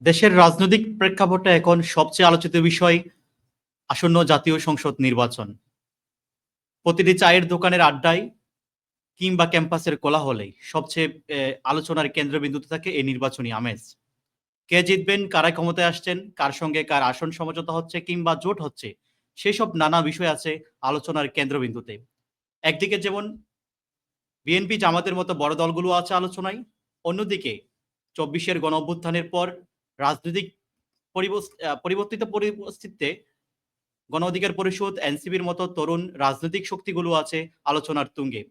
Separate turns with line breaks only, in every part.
দেশের রাজনৈতিক প্রেক্ষাপটে এখন সবচেয়ে আলোচিত বিষয় আসন্ন জাতীয় সংসদ নির্বাচন। প্রতিটি চায়ের দোকানের আড্ডায় কিংবা ক্যাম্পাসের কোলাহলেই সবচেয়ে আলোচনার কেন্দ্রবিন্দুতে থাকে এই নির্বাচনী আমেজ। কে জিতবেন, কারা ক্ষমতায় আসছেন, কার সঙ্গে কার আসন সমঝোতা হচ্ছে কিংবা জোট হচ্ছে, সেসব নানা বিষয় আছে আলোচনার কেন্দ্রবিন্দুতে। একদিকে যেমন বিএনপি জামাতের মতো বড় দলগুলো আছে আলোচনায়, অন্যদিকে ২৪-এর গণঅভ্যুত্থানের পর রাজনৈতিক পরিবর্তিত পরিস্থিতিতে গণ অধিকার পরিষদ, এনসিপির মতো তরুণ রাজনৈতিক শক্তিগুলো আছে আলোচনার তুঙ্গে।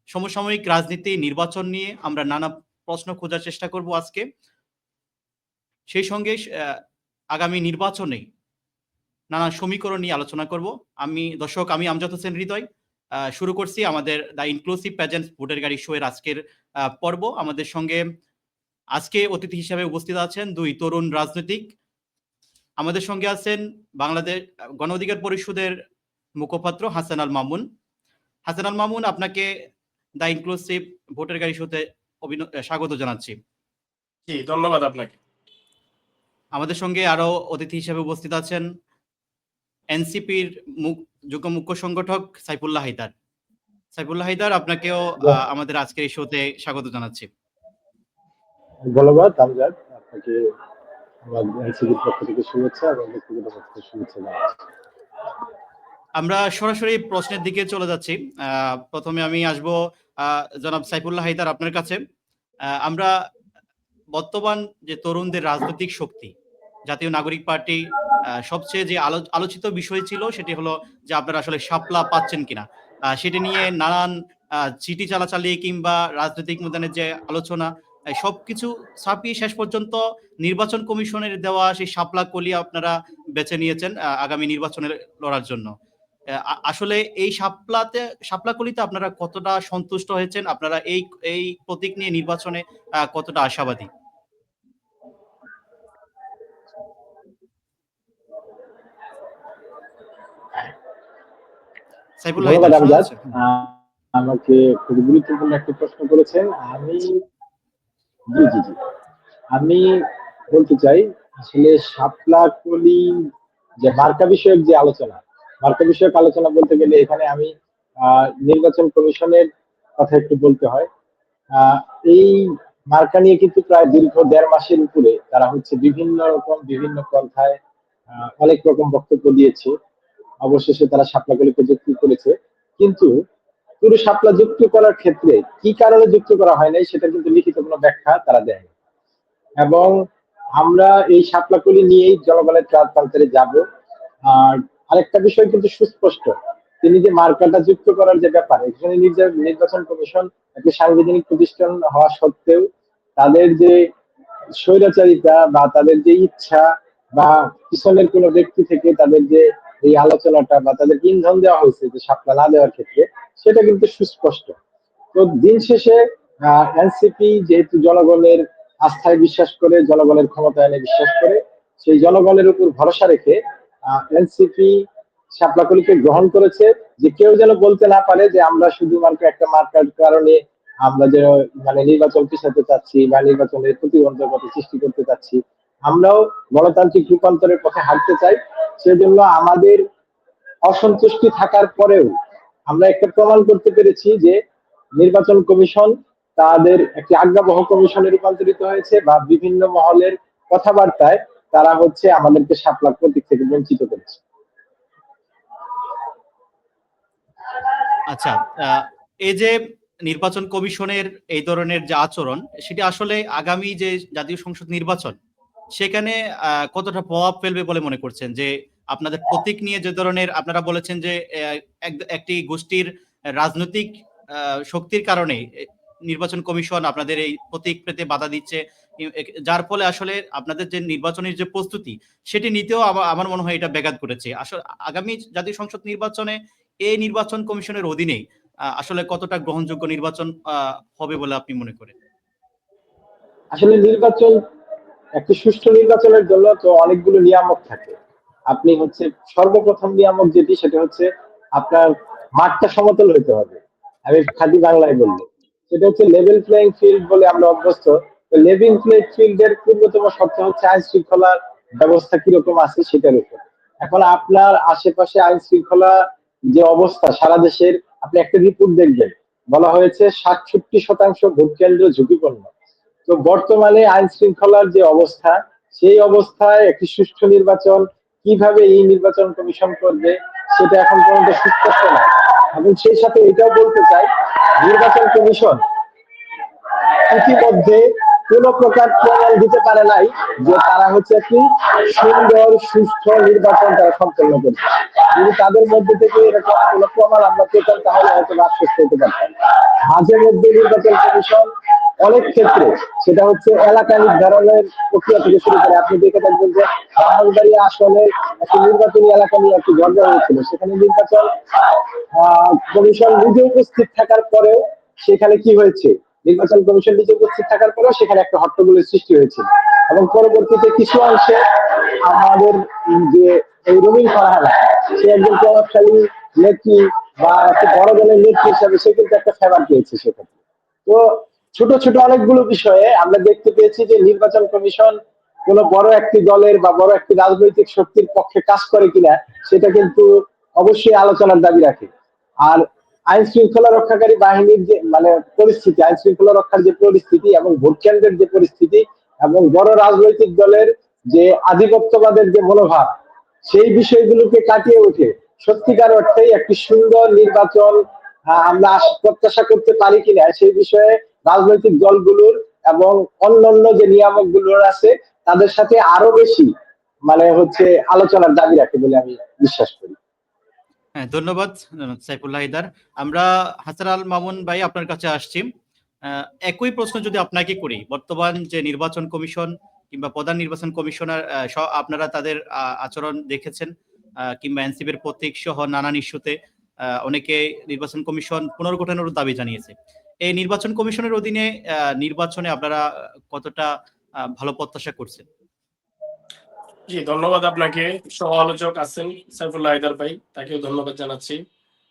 সমসাময়িক রাজনীতি, নির্বাচন নিয়ে আমরা নানা প্রশ্ন খোঁজার চেষ্টা করব আজকে। সেই সঙ্গে আগামী নির্বাচনে নানা সমীকরণ নিয়ে আলোচনা করব। আমি আমজাদ হোসেন হৃদয়। শুরু করছি আমাদের দ্য ইনক্লুসিভ প্যাজেন্টস ভোটের গাড়ি শো এর আজকের পর্ব। আমাদের সঙ্গে আজকে অতিথি হিসাবে উপস্থিত আছেন দুই তরুণ রাজনৈতিক। আমাদের সঙ্গে আছেন বাংলাদেশ গণ অধিকার পরিষদের মুখপাত্র হাসান আল মামুন। হাসান আল মামুন, আপনাকে দ্য ইনক্লুসিভ ভোটার গাড়ি শোতে স্বাগত জানাচ্ছি।
জি, ধন্যবাদ আপনাকে।
আমাদের সঙ্গে আরো অতিথি হিসেবে উপস্থিত আছেন এনসিপির যুগ্ম মুখ্য সংগঠক সাইফুল্লাহ হায়দার। সাইফুল্লাহ হায়দার, আপনাকেও আমাদের আজকের এই শোতে স্বাগত জানাচ্ছি।
ধন্যবাদ আমজাদ, আপনাকে আমার এনসিপির পক্ষ থেকে শুভেচ্ছা এবং ব্যক্তিগত পক্ষ থেকে শুভেচ্ছা জানাচ্ছি।
আমরা সরাসরি প্রশ্নের দিকে চলে যাচ্ছি। প্রথমে আমি আসবো জনাব সাইফুল্লাহ হায়দার, আপনার কাছে। আমরা বর্তমান যে তরুণদের রাজনৈতিক শক্তি, জাতীয় নাগরিক পার্টি সবচেয়ে যে আলোচিত বিষয় ছিল সেটি হলো যে আপনারা আসলে শাপলা পাচ্ছেন কিনা। সেটি নিয়ে নানান চিঠি চালাচালি কিংবা রাজনৈতিক ময়দানের যে আলোচনা, সবকিছু ছাপিয়ে শেষ পর্যন্ত নির্বাচন কমিশনের দেওয়া সেই শাপলা কলি আপনারা বেছে নিয়েছেন আগামী নির্বাচনে লড়ার জন্য। আসলে এই শাপলা কলিতে আপনারা কতটা সন্তুষ্ট হয়েছেন? আপনারা এই প্রতীক নিয়ে নির্বাচনে কতটা আশাবাদী? সাইফুল্লাহ
ধন্যবাদ
হায়দার, শোনা
আমজাদ,
যাচ্ছে?
আমাকে খুব গুরুত্বপূর্ণ একটা প্রশ্ন করেছেন। জি জি জি আমি বলতে চাই, আসলে শাপলা কলি যে মার্কা বিষয়ক আলোচনা বলতে গেলে এখানে আমি নির্বাচন কমিশনের কথা একটু বলতে হয়। আহ, এই মার্কা নিয়ে কিন্তু প্রায় দীর্ঘ ১.৫ মাসের উপরে তারা হচ্ছে বিভিন্ন পন্থায় অনেক রকম বক্তব্য দিয়েছে। অবশেষে তারা শাপলাকলিকে যুক্ত করেছে, কিন্তু পুরো শাপলা যুক্ত করার ক্ষেত্রে কি কারণে যুক্ত করা হয় নাই সেটা কিন্তু লিখিত কোনো ব্যাখ্যা তারা দেয়নি। এবং আমরা এই শাপলাকলি নিয়েই জনগণের প্রান্তরে যাব। আর আরেকটা বিষয় কিন্তু সুস্পষ্ট, তিনি যে মার্কাটা যুক্ত করার যে ব্যাপার, এখানে নির্বাচন কমিশন একটি সাংবিধানিক প্রতিষ্ঠান হওয়া সত্ত্বেও তাদের যে স্বৈরাচারিতা বা তাদের যে ইচ্ছা বা পিছনের কোনো ব্যক্তি থেকে তাদের যে এই আলোচনাটা বা তাদের ইন্ধন দেওয়া হয়েছে যে শাপলা না দেওয়ার ক্ষেত্রে, সেটা কিন্তু সুস্পষ্ট। তো দিন শেষে এনসিপি যেহেতু জনগণের আস্থায় বিশ্বাস করে, জনগণের ক্ষমতায়নে বিশ্বাস করে, সেই জনগণের উপর ভরসা রেখে এনসিপি শাপলাকলিকে গ্রহণ করেছে, যে কেউ যেন বলতে না পারে যে আমরা শুধুমাত্র একটা মার্কার কারণে আমরা যে নির্বাচন পিছাতে চাচ্ছি বা নির্বাচনের প্রতিবন্ধকতা সৃষ্টি করতে চাচ্ছি। আমরাও গণতান্ত্রিক রূপান্তরের পথে হাঁটতে চাই। সেজন্য আমাদের অসন্তুষ্টি থাকার পরেও আমরা একটা প্রমাণ করতে পেরেছি যে নির্বাচন কমিশন তাদের একটি আজ্ঞাবহ কমিশনে রূপান্তরিত হয়েছে, বা বিভিন্ন মহলের কথাবার্তায় তারা হচ্ছে আমাদেরকে শাপলা প্রতীক থেকে বঞ্চিত করেছে।
আচ্ছা, এই যে নির্বাচন কমিশনের এই ধরনের যে আচরণ, সেটি আসলে আগামী যে জাতীয় সংসদ নির্বাচন, সেখানে কতটা প্রভাব ফেলবে বলে মনে করছেন? যে আপনাদের প্রতীক নিয়ে যে ধরনের আপনারা বলেছেন যে একটি গোষ্ঠীর রাজনৈতিক শক্তির কারণে নির্বাচন কমিশন আপনাদের এই প্রতীক পেতে বাধা দিচ্ছে, যার ফলে আসলে আপনাদের যে নির্বাচনের যে প্রস্তুতি, সেটি নিতেও আমার মনে হয় এটা ব্যাঘাত করেছে। আসলে আগামী জাতীয় সংসদ নির্বাচনে এই নির্বাচন কমিশনের অধীনে আসলে কতটা গ্রহণযোগ্য নির্বাচন হবে বলে আপনি মনে করেন?
আসলে একটি সুষ্ঠু নির্বাচনের জন্য তো অনেকগুলো নিয়ামক থাকে। আপনি হচ্ছে সর্বপ্রথম নিয়ামক যেটি, সেটা হচ্ছে আপনার মাঠটা সমতল হইতে হবে। আমি খাঁটি বাংলায় বলবো সেটা হচ্ছে লেভেল প্লেইং ফিল্ড বলে আমরা অভ্যস্ত। তো লেভিং ফিল্ডের পূর্ণতম শর্ত হচ্ছে আইন শৃঙ্খলার ব্যবস্থা কিরকম আছে সেটার উপর। এখন আপনার আশেপাশে আইন শৃঙ্খলা যে অবস্থা সারা দেশের, আপনি একটা রিপোর্ট দেখবেন, বলা হয়েছে 67% ভোট কেন্দ্র ঝুঁকিপূর্ণ। তো বর্তমানে আইন শৃঙ্খলার যে অবস্থা, সেই অবস্থায় একটি সুষ্ঠু নির্বাচন কিভাবে এই নির্বাচন কমিশন করবে সেটা এখন পর্যন্ত সুস্পষ্ট না। এবং সেই সাথে এটাও বলতে চাই, নির্বাচন কমিশন ইতিমধ্যে কোন প্রকার প্রমাণ দিতে পারে নাই যে তারা হচ্ছে একটি সুন্দর সুস্থ নির্বাচন তারা সম্পন্ন করবে। যদি তাদের মধ্যে থেকে এরকম কোন প্রমাণ আমরা পেতাম তাহলে হয়তো আশ্বস্ত হতে পারতাম। মাঝে মধ্যে নির্বাচন কমিশন অনেক ক্ষেত্রে সেটা হচ্ছে এলাকা নির্ধারণের প্রক্রিয়া থেকে শুরু করে, আপনি দেখে থাকবেন যে ব্রাহ্মণবাড়িয়া আসলে একটি নির্বাচনী এলাকা নিয়ে একটি ঝগড়া হয়েছিল, সেখানে নির্বাচন কমিশন নিজে উপস্থিত থাকার পরেও সেখানে কি হয়েছে, নির্বাচন কমিশন নিজে উপস্থিত থাকার পরেও সেখানে একটা হট্টগোলের সৃষ্টি হয়েছিল। এবং পরবর্তীতে কিছু অংশে আমাদের যে এই রুমিন ফারহানা, সে একজন প্রভাবশালী নেত্রী বা একটা বড় দলের নেত্রী হিসাবে সে কিন্তু একটা ফেভার পেয়েছে সেক্ষেত্রে। তো ছোট ছোট অনেকগুলো বিষয়ে আমরা দেখতে পেয়েছি যে নির্বাচন কমিশন কোন বড় একটি দলের বা বড় একটি রাজনৈতিক শক্তির পক্ষে কাজ করে কিনা সেটা কিন্তু অবশ্যই আলোচনার দাবি রাখে। আর আইন শৃঙ্খলা রক্ষাকারী বাহিনীর যে মানে পরিস্থিতি, আইন শৃঙ্খলা রক্ষার যে পরিস্থিতি এবং ভোট কেন্দ্রের যে পরিস্থিতি এবং বড় রাজনৈতিক দলের যে আধিপত্যবাদের যে মনোভাব, সেই বিষয়গুলোকে কাটিয়ে উঠে সত্যিকার অর্থেই একটি সুন্দর নির্বাচন আমরা প্রত্যাশা করতে পারি কিনা সেই বিষয়ে রাজনৈতিক দলগুলোর এবং অন্যান্য যে নিয়ামক গুলোর আছে তাদের সাথে আরো বেশি মানে হচ্ছে আলোচনার দাবি রাখে বলে আমি বিশ্বাস করি।
হ্যাঁ, ধন্যবাদ সাইফুল্লাহ হায়দার। আমরা হাসান আল মামুন ভাই আপনার কাছে আসছি। একই প্রশ্ন যদি আপনাকে করি, বর্তমান যে নির্বাচন কমিশন কিংবা প্রধান নির্বাচন কমিশনার আপনারা তাদের আচরণ দেখেছেন, কিংবা এনসিপির প্রতীক সহ নানান ইস্যুতে অনেকে নির্বাচন কমিশন পুনর্গঠনের দাবি জানিয়েছে। এই নির্বাচন কমিশনের অধীনে নির্বাচনে আপনারা কতটা ভালো প্রত্যাশা করছেন?
জি, ধন্যবাদ আপনাকে। সহ আলোচক আছেন সাইফুল্লাহ হায়দার ভাই, তাকেও ধন্যবাদ জানাচ্ছি।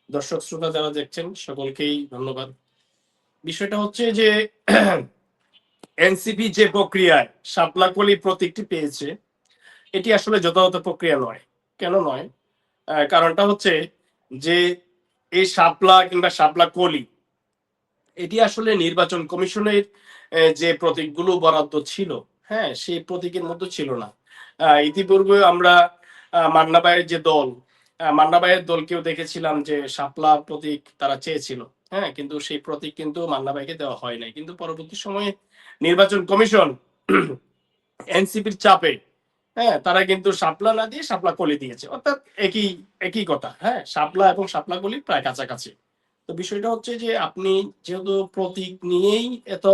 দর্শক শ্রোতা যারা দেখছেন সকলকেই ধন্যবাদ। বিষয়টা হচ্ছে যে এনসিপি যে প্রক্রিয়ায় শাপলা কলি প্রতীকটি পেয়েছে, এটি আসলে যথাযথ প্রক্রিয়া নয়। কেন নয়? কারণটা হচ্ছে যে এই শাপলা কিংবা শাপলা কলি এটি আসলে নির্বাচন কমিশনের যে প্রতীকগুলো বরাদ্দ ছিল, হ্যাঁ, সেই প্রতীকের মতো ছিল না। ইতিপূর্বে আমরা মান্না ভাইয়ের যে দল, মান্না ভাইয়ের দলকেও দেখেছিলাম যে শাপলা প্রতীক তারা চেয়েছিল, হ্যাঁ, কিন্তু সেই প্রতীক কিন্তু মান্না ভাইকে দেওয়া হয় নাই। কিন্তু পরবর্তী সময়ে নির্বাচন কমিশন এনসিপির চাপে, হ্যাঁ, তারা কিন্তু শাপলা না দিয়ে শাপলা কলি দিয়েছে, অর্থাৎ একই একই কথা, হ্যাঁ, শাপলা এবং শাপলা কলি প্রায় কাছাকাছি। তো বিষয়টা হচ্ছে যে আপনি যেহেতু প্রতীক নিয়েই এত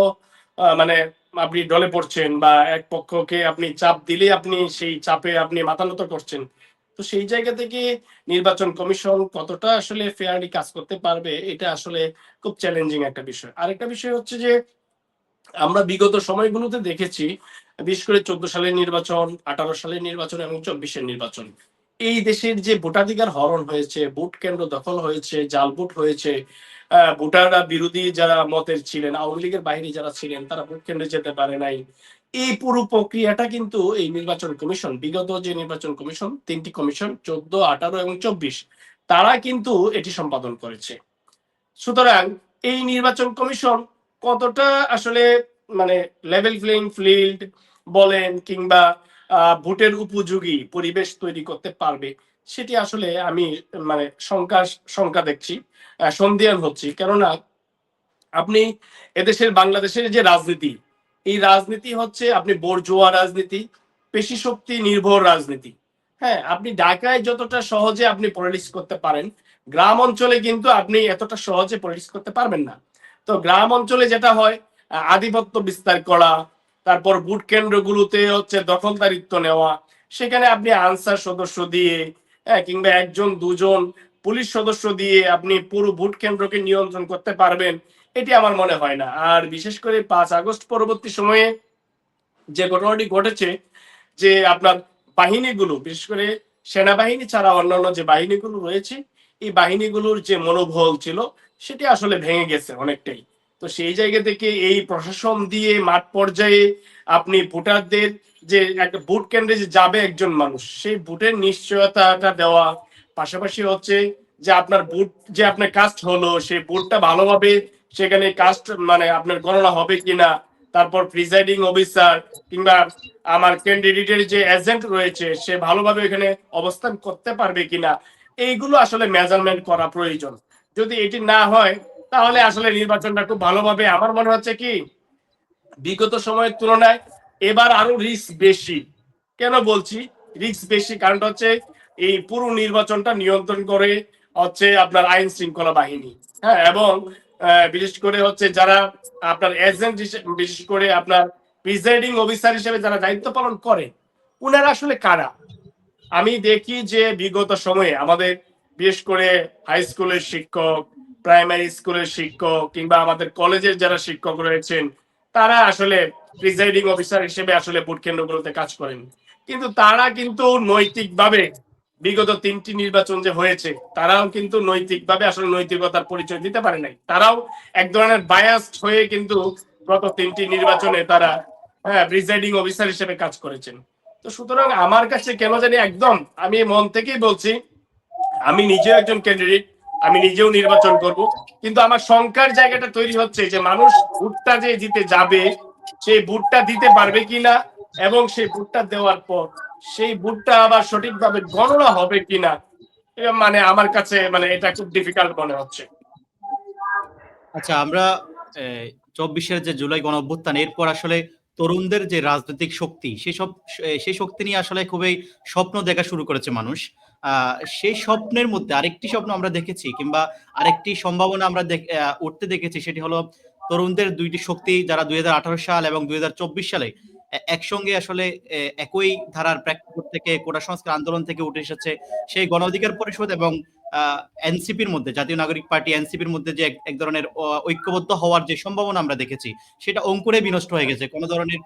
মানে আপনি ডলে পড়ছেন বা এক পক্ষকে আপনি চাপ দিলে আপনি সেই চাপে আপনি মাথা নত করছেন, তো সেই জায়গা থেকে নির্বাচন কমিশন কতটা আসলে ফেয়ারলি কাজ করতে পারবে এটা আসলে খুব চ্যালেঞ্জিং একটা বিষয়। আরেকটা বিষয় হচ্ছে যে আমরা বিগত সময়গুলোতে দেখেছি, বিশেষ করে 14 সালের নির্বাচন, 18 সালের নির্বাচন এবং 24-এর নির্বাচন, এই দেশের যে ভোটাধিকার হরণ হয়েছে, ভোট কেন্দ্র দখল হয়েছে, জাল ভোট হয়েছে, ভোটাররা বিরোধী যারা মতের ছিলেন, আওয়ামী লীগের বাইরে যারা ছিলেন তারা ভোট কেন্দ্রে যেতে পারে নাই। এই পুরো প্রক্রিয়াটা কিন্তু এই নির্বাচন কমিশন, বিগত যে নির্বাচন কমিশন, 3টি কমিশন 14, 18 এবং 24, তারা কিন্তু এটি সম্পাদন করেছে। সুতরাং এই নির্বাচন কমিশন কতটা আসলে মানে লেভেল প্লেইং ফিল্ড বলেন কিংবা ভোটের উপযোগী পরিবেশ তৈরি করতে পারবে, সেটি আসলে আমি মানে শঙ্কা দেখছি, সন্দিহান হচ্ছি। কেননা আপনি এদেশের বাংলাদেশের যে রাজনীতি, এই রাজনীতি হচ্ছে আপনি বোরজোয়া রাজনীতি, পেশি শক্তি নির্ভর রাজনীতি। হ্যাঁ, আপনি ঢাকায় যতটা সহজে আপনি পলিটিক্স করতে পারেন, গ্রাম অঞ্চলে কিন্তু আপনি এতটা সহজে পলিটিক্স করতে পারবেন না। তো গ্রাম অঞ্চলে যেটা হয়, আধিপত্য বিস্তার করা, তারপর ভোট কেন্দ্রগুলোতে হচ্ছে দখলদারিত্ব নেওয়া, সেখানে আপনি আনসার সদস্য দিয়ে, হ্যাঁ, কিংবা একজন দুজন পুলিশ সদস্য দিয়ে আপনি পুরো ভোট কেন্দ্রকে নিয়ন্ত্রণ করতে পারবেন, এটি আমার মনে হয় না। আর বিশেষ করে 5 আগস্ট পরবর্তী সময়ে যে ঘটনাটি ঘটেছে, যে আপনার বাহিনীগুলো, বিশেষ করে সেনাবাহিনী ছাড়া অন্যান্য যে বাহিনীগুলো রয়েছে, এই বাহিনীগুলোর যে মনোবল ছিল সেটি আসলে ভেঙে গেছে অনেকটাই। তো সেই জায়গা থেকে এই প্রশাসন দিয়ে মাঠ পর্যায়ে আপনি ভোটারদের যে একটা ভোট কেন্দ্রে যে যাবে একজন মানুষ, সেই ভোটের নিশ্চয়তাটা দেওয়া, পাশাপাশি হচ্ছে যে আপনার ভোট যে আপনার কাস্ট হলো সেই ভোটটা ভালোভাবে সেখানে কাস্ট মানে আপনার গণনা হবে কিনা, তারপর প্রিসাইডিং অফিসার কিংবা আমার ক্যান্ডিডেটের যে এজেন্ট রয়েছে সে ভালোভাবে এখানে অবস্থান করতে পারবে কিনা, এইগুলো আসলে মেজারমেন্ট করা প্রয়োজন। যদি এটি না হয় তাহলে আসলে নির্বাচনটা খুব ভালোভাবে, আমার মনে হচ্ছে কি বিগত সময়ের তুলনায় এবার আরো রিস্ক বেশি। কেন বলছি রিস্ক বেশি? কারণটা হচ্ছে এই পুরো নির্বাচনটা নিয়ন্ত্রণ করে হচ্ছে আপনার আইন শৃঙ্খলা বাহিনী, হ্যাঁ, এবং বিশেষ করে হচ্ছে যারা আপনার এজেন্ট, বিশেষ করে আপনার প্রিসাইডিং অফিসার হিসেবে যারা দায়িত্ব পালন করে, উনারা আসলে কারা? আমি দেখি যে বিগত সময়ে আমাদের বিশেষ করে হাই স্কুলের শিক্ষক, প্রাইমারি স্কুলের শিক্ষক কিংবা আমাদের কলেজের যারা শিক্ষক রয়েছেন, তারা আসলে প্রিসাইডিং অফিসার হিসেবে আসলে ভোট কেন্দ্রগুলোতে কাজ করেন। কিন্তু তারা কিন্তু নৈতিকভাবে বিগত ৩টি নির্বাচন যে হয়েছে, তারাও কিন্তু নৈতিকভাবে আসলে নৈতিকতার পরিচয় দিতে পারে নাই। তারাও এক ধরনের বায়াসড হয়ে কিন্তু গত ৩টি নির্বাচনে তারা প্রিসাইডিং অফিসার হিসেবে কাজ করেছেন। তো সুতরাং আমার কাছে কেন জানি একদম, আমি মন থেকেই বলছি, আমি নিজেও একজন ক্যান্ডিডেট, আমি নিজেও নির্বাচন করব, কিন্তু আমার শঙ্কার জায়গাটা তৈরি হচ্ছে যে মানুষ ভোটটা যে দিতে যাবে সেই ভোটটা দিতে পারবে কিনা, এবং সেই ভোটটা দেওয়ার পর সেই ভোটটা আবার সঠিকভাবে গণনা হবে কিনা, মানে আমার কাছে মানে এটা খুব ডিফিকাল্ট মনে হচ্ছে।
আচ্ছা, আমরা 24-এর যে জুলাই গণ অভ্যুত্থান, এরপর আসলে তরুণদের যে রাজনৈতিক শক্তি, সেই শক্তি নিয়ে আসলে খুবই স্বপ্ন দেখা শুরু করেছে মানুষ। সেই স্বপ্নের মধ্যে আরেকটি স্বপ্ন আমরা দেখেছি, কিংবা আরেকটি সম্ভাবনা আমরা উঠতে দেখেছি, সেটি হলো তরুণদের দুইটি শক্তি যারা 2018 সাল এবং 2024 সালে একসঙ্গে আসলে একই ধারার প্রেক্ষাপট থেকে, কোটা সংস্কার আন্দোলন থেকে উঠে এসেছে সেই গণ অধিকার পরিষদ এবং এনসিপির মধ্যে, জাতীয় নাগরিক পার্টি এনসিপির মধ্যে যে এক ধরনের ঐক্যবদ্ধ হওয়ার যে সম্ভাবনা আমরা দেখেছি, সেটা অঙ্কুরে বিনষ্ট হয়ে গেছে। কোনো ধরনের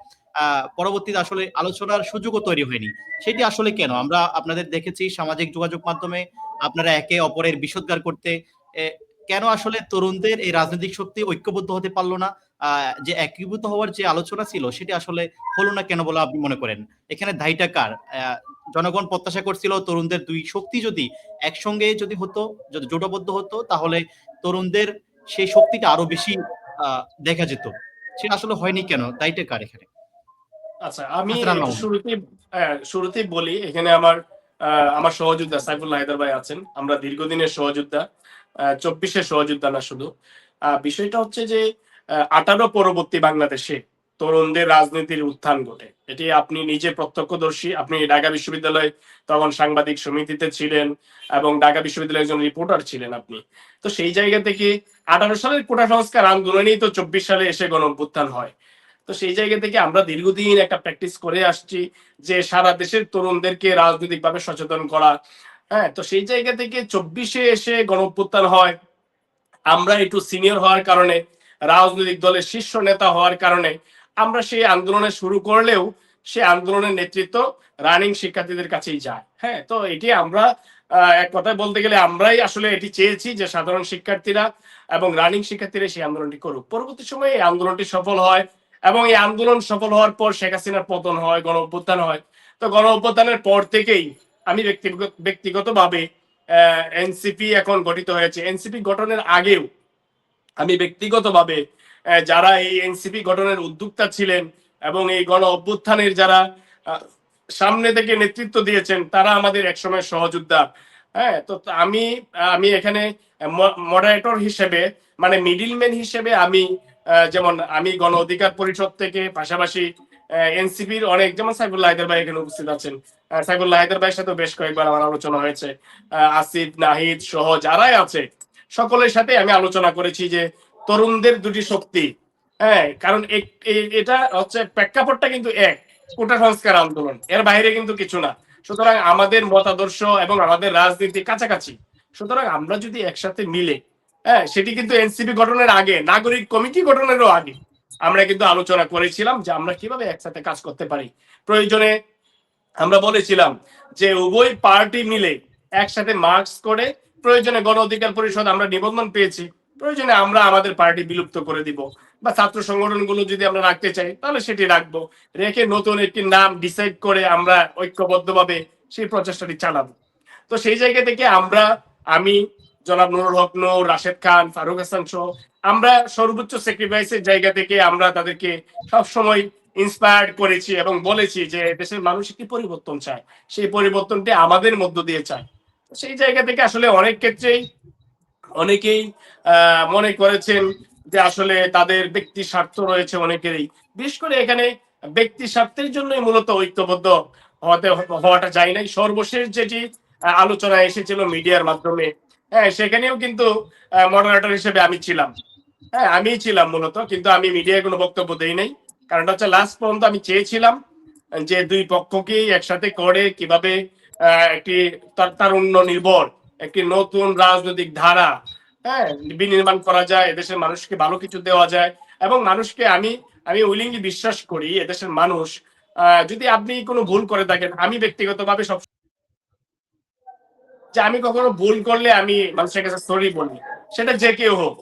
পরবর্তীতে আসলে আলোচনার সুযোগও তৈরি হয়নি। সেটি আসলে কেন? আমরা আপনাদের দেখেছি সামাজিক যোগাযোগ মাধ্যমে আপনারা একে অপরের বিষোদ্গার করতে। এ কেন আসলে তরুণদের এই রাজনৈতিক শক্তি ঐক্যবদ্ধ হতে পারল না? যে একীভূত হওয়ার যে আলোচনা ছিল সেটি আসলে হলো না কেন বলে আপনি মনে করেন? এখানে দায়টা কার? জনগণ প্রত্যাশা করছিল তরুণদের দুই শক্তি যদি একসঙ্গে হতো, যদি জোটবদ্ধ হতো, তাহলে তরুণদের সেই শক্তিটা আরো বেশি দেখা যেত। সেটা আসলে হয়নি কেন? দায়টা কার এখানে?
আচ্ছা, আমি
হাসান
একটু
মাহমুদ।
শুরুতেই বলি, এখানে আমার সহযোদ্ধা সাইফুল্লাহ হায়দার ভাই আছেন। আমরা দীর্ঘদিনের সহযোদ্ধা, 24-এর সহযোদ্ধা না শুধু। বিষয়টা হচ্ছে যে 18 পরবর্তী বাংলাদেশে তরুণদের রাজনীতির উত্থান ঘটে। এটি আপনি নিজে প্রত্যক্ষদর্শী। আপনি ঢাকা বিশ্ববিদ্যালয়ে তখন সাংবাদিক সমিতিতে ছিলেন এবং ঢাকা বিশ্ববিদ্যালয়ের একজন রিপোর্টার ছিলেন আপনি। তো সেই জায়গা থেকে 18 সালের কোটা সংস্কার আন্দোলনেই তো 24 সালে এসে গণ অভ্যুত্থান হয়। তো সেই জায়গা থেকে আমরা দীর্ঘদিন একটা প্র্যাকটিস করে আসছি যে সারা দেশের তরুণদেরকে রাজনৈতিকভাবে সচেতন করা। হ্যাঁ, তো সেই জায়গা থেকে 24-এ এসে গণ অভ্যুত্থান হয়। আমরা একটু সিনিয়র হওয়ার কারণে, রাজনৈতিক দলের শীর্ষ নেতা হওয়ার কারণে আমরা সেই আন্দোলনে শুরু করলেও সে আন্দোলনের নেতৃত্ব রানিং শিক্ষার্থীদের কাছেই যায়। হ্যাঁ, তো এটি আমরা এক কথায় বলতে গেলে আমরাই আসলে এটি চেয়েছি যে সাধারণ শিক্ষার্থীরা এবং রানিং শিক্ষার্থীরা সেই আন্দোলনটি করুক। পরবর্তী সময়ে এই আন্দোলনটি সফল হয় এবং এই আন্দোলন সফল হওয়ার পর শেখ হাসিনার পতন হয়, গণ অভ্যুত্থান হয়। তো গণ অভ্যুত্থানের পর থেকেই আমি ব্যক্তিগতভাবে এনসিপি এখন গঠিত হয়েছে। এনসিপি গঠনের আগেও আমি ব্যক্তিগতভাবে যারা এই এনসিপি গঠনের উদ্যোক্তা ছিলেন এবং এই গণ অভ্যুত্থানের যারা সামনে থেকে নেতৃত্ব দিয়েছেন, তারা আমাদের একসময় সহযোদ্ধা। হ্যাঁ, তো আমি আমি এখানে মডারেটর হিসেবে, মানে মিডিলম্যান হিসেবে আমি যেমন আমি গণ অধিকার পরিষদ থেকে, পাশাপাশি এনসিপির অনেক, যেমন সাইফুল্লাহ হায়দার ভাই এখানে উপস্থিত আছেন, সাইফুল্লাহ হায়দার ভাইয়ের সাথে বেশ কয়েকবার আমার আলোচনা হয়েছে, আসিফ, নাহিদ সহ যারাই আছে সকলের সাথে আমি আলোচনা করেছি যে তরুণদের দুটি শক্তি। হ্যাঁ, কারণ এটা হচ্ছে প্রেক্ষাপটটা কিন্তু এক, কোটা সংস্কার আন্দোলন, এর বাইরে কিন্তু কিছু না। সুতরাং আমাদের মতাদর্শ এবং আমাদের রাজনীতি কাছাকাছি। সুতরাং আমরা যদি একসাথে মিলে, হ্যাঁ, সেটি কিন্তু এনসিপি গঠনের আগে, নাগরিক কমিটি গঠনেরও আগে আমরা কিন্তু আলোচনা করেছিলাম যে আমরা কিভাবে একসাথে কাজ করতে পারি। প্রয়োজনে আমরা বলেছিলাম যে উভয় পার্টি মিলে একসাথে মার্কস করে প্রয়োজনে গণ অধিকার পরিষদ আমরা নিবন্ধন পেয়েছি, প্রয়োজনে আমরা আমাদের পার্টি বিলুপ্ত করে দিব, বা ছাত্র সংগঠনগুলো যদি আমরা রাখতে চাই তাহলে সেটি রাখবো, রেখে নতুন একটি নাম ডিসাইড করে আমরা ঐক্যবদ্ধভাবে সেই প্রচেষ্টাটি চালাবো। তো সেই জায়গা থেকে আমি জনাব নুরুল হক নূর, রাশেদ খান, ফারুক হাসান সহ আমরা সর্বোচ্চ স্যাক্রিফাইসের জায়গা থেকে আমরা তাদেরকে সবসময় ইন্সপায়ার্ড করেছি এবং বলেছি যে দেশের মানুষ একটি পরিবর্তন চায়, সেই পরিবর্তনটি আমাদের মধ্য দিয়ে চায়। সেই জায়গা থেকে আসলে অনেক ক্ষেত্রেই অনেকেই মনে করেছেন যে আসলে তাদের ব্যক্তি স্বার্থ রয়েছে অনেকেরই, বিশেষ করে এখানে ব্যক্তি স্বার্থের জন্যই মূলত ঐক্যবদ্ধ হওয়াটা যায় নাই। সর্বশেষ যেটি আলোচনা এসেছিল মিডিয়ার মাধ্যমে, হ্যাঁ সেখানেও কিন্তু মডারেটর হিসেবে আমি ছিলাম। হ্যাঁ আমি ছিলাম মূলত, কিন্তু আমি মিডিয়ায় কোনো বক্তব্য দেই নাই। কারণটা হচ্ছে লাস্ট পর্যন্ত আমি চেয়েছিলাম যে দুই পক্ষকেই একসাথে করে কিভাবে একটি তারুণ্য নির্ভর একটি নতুন রাজনৈতিক ধারা, হ্যাঁ, বিনির্মাণ করা যায়, এদেশের মানুষকে ভালো কিছু দেওয়া যায়। এবং মানুষকে আমি উইলিংলি বিশ্বাস করি এদেশের মানুষ, যদি আপনি কোনো ভুল করে থাকেন, আমি ব্যক্তিগতভাবে সব যে আমি কখনো ভুল করলে আমি মানুষের কাছে সরি বলি, সেটা যে কেউ হোক।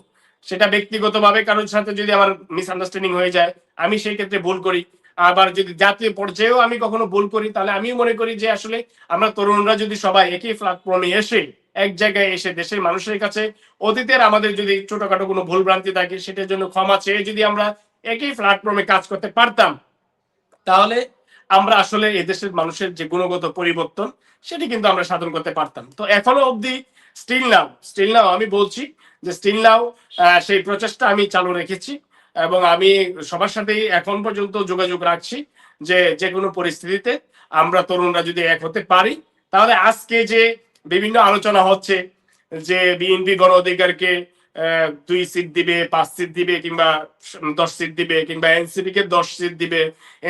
সেটা ব্যক্তিগতভাবে কারোর সাথে যদি আমার মিসআন্ডারস্ট্যান্ডিং হয়ে যায়, আমি সেই ক্ষেত্রে ভুল করি। আবার যদি জাতীয় পর্যায়েও আমি কখনো ভুল করি, তাহলে আমিও মনে করি যে আসলে আমরা তরুণরা যদি সবাই একই প্ল্যাটফর্মে এসে এক জায়গায় এসে দেশের মানুষের কাছে অতীতের আমাদের যদি ছোটখাটো কোনো ভুল ভ্রান্তি থাকে সেটার জন্য ক্ষমা চেয়ে যদি আমরা একই প্ল্যাটফর্মে কাজ করতে পারতাম, তাহলে আমরা আসলে এদেশের মানুষের যে গুণগত পরিবর্তন সেটি কিন্তু আমরা সাধন করতে পারতাম। তো এখনো অবধি স্টিল নাও আমি বলছি যে স্টিল নাও সেই প্রচেষ্টা আমি চালু রেখেছি, এবং আমি সবার সাথেই এখন পর্যন্ত যোগাযোগ রাখছি যে যে কোনো পরিস্থিতিতে আমরা তরুণরা যদি এক হতে পারি, তাহলে আজকে যে বিভিন্ন আলোচনা হচ্ছে যে বিএনপি গণ অধিকারকে 2 সিট দিবে, 5 সিট দিবে, কিংবা 10 সিট দিবে, কিংবা এনসিপি কে 10 সিট দিবে,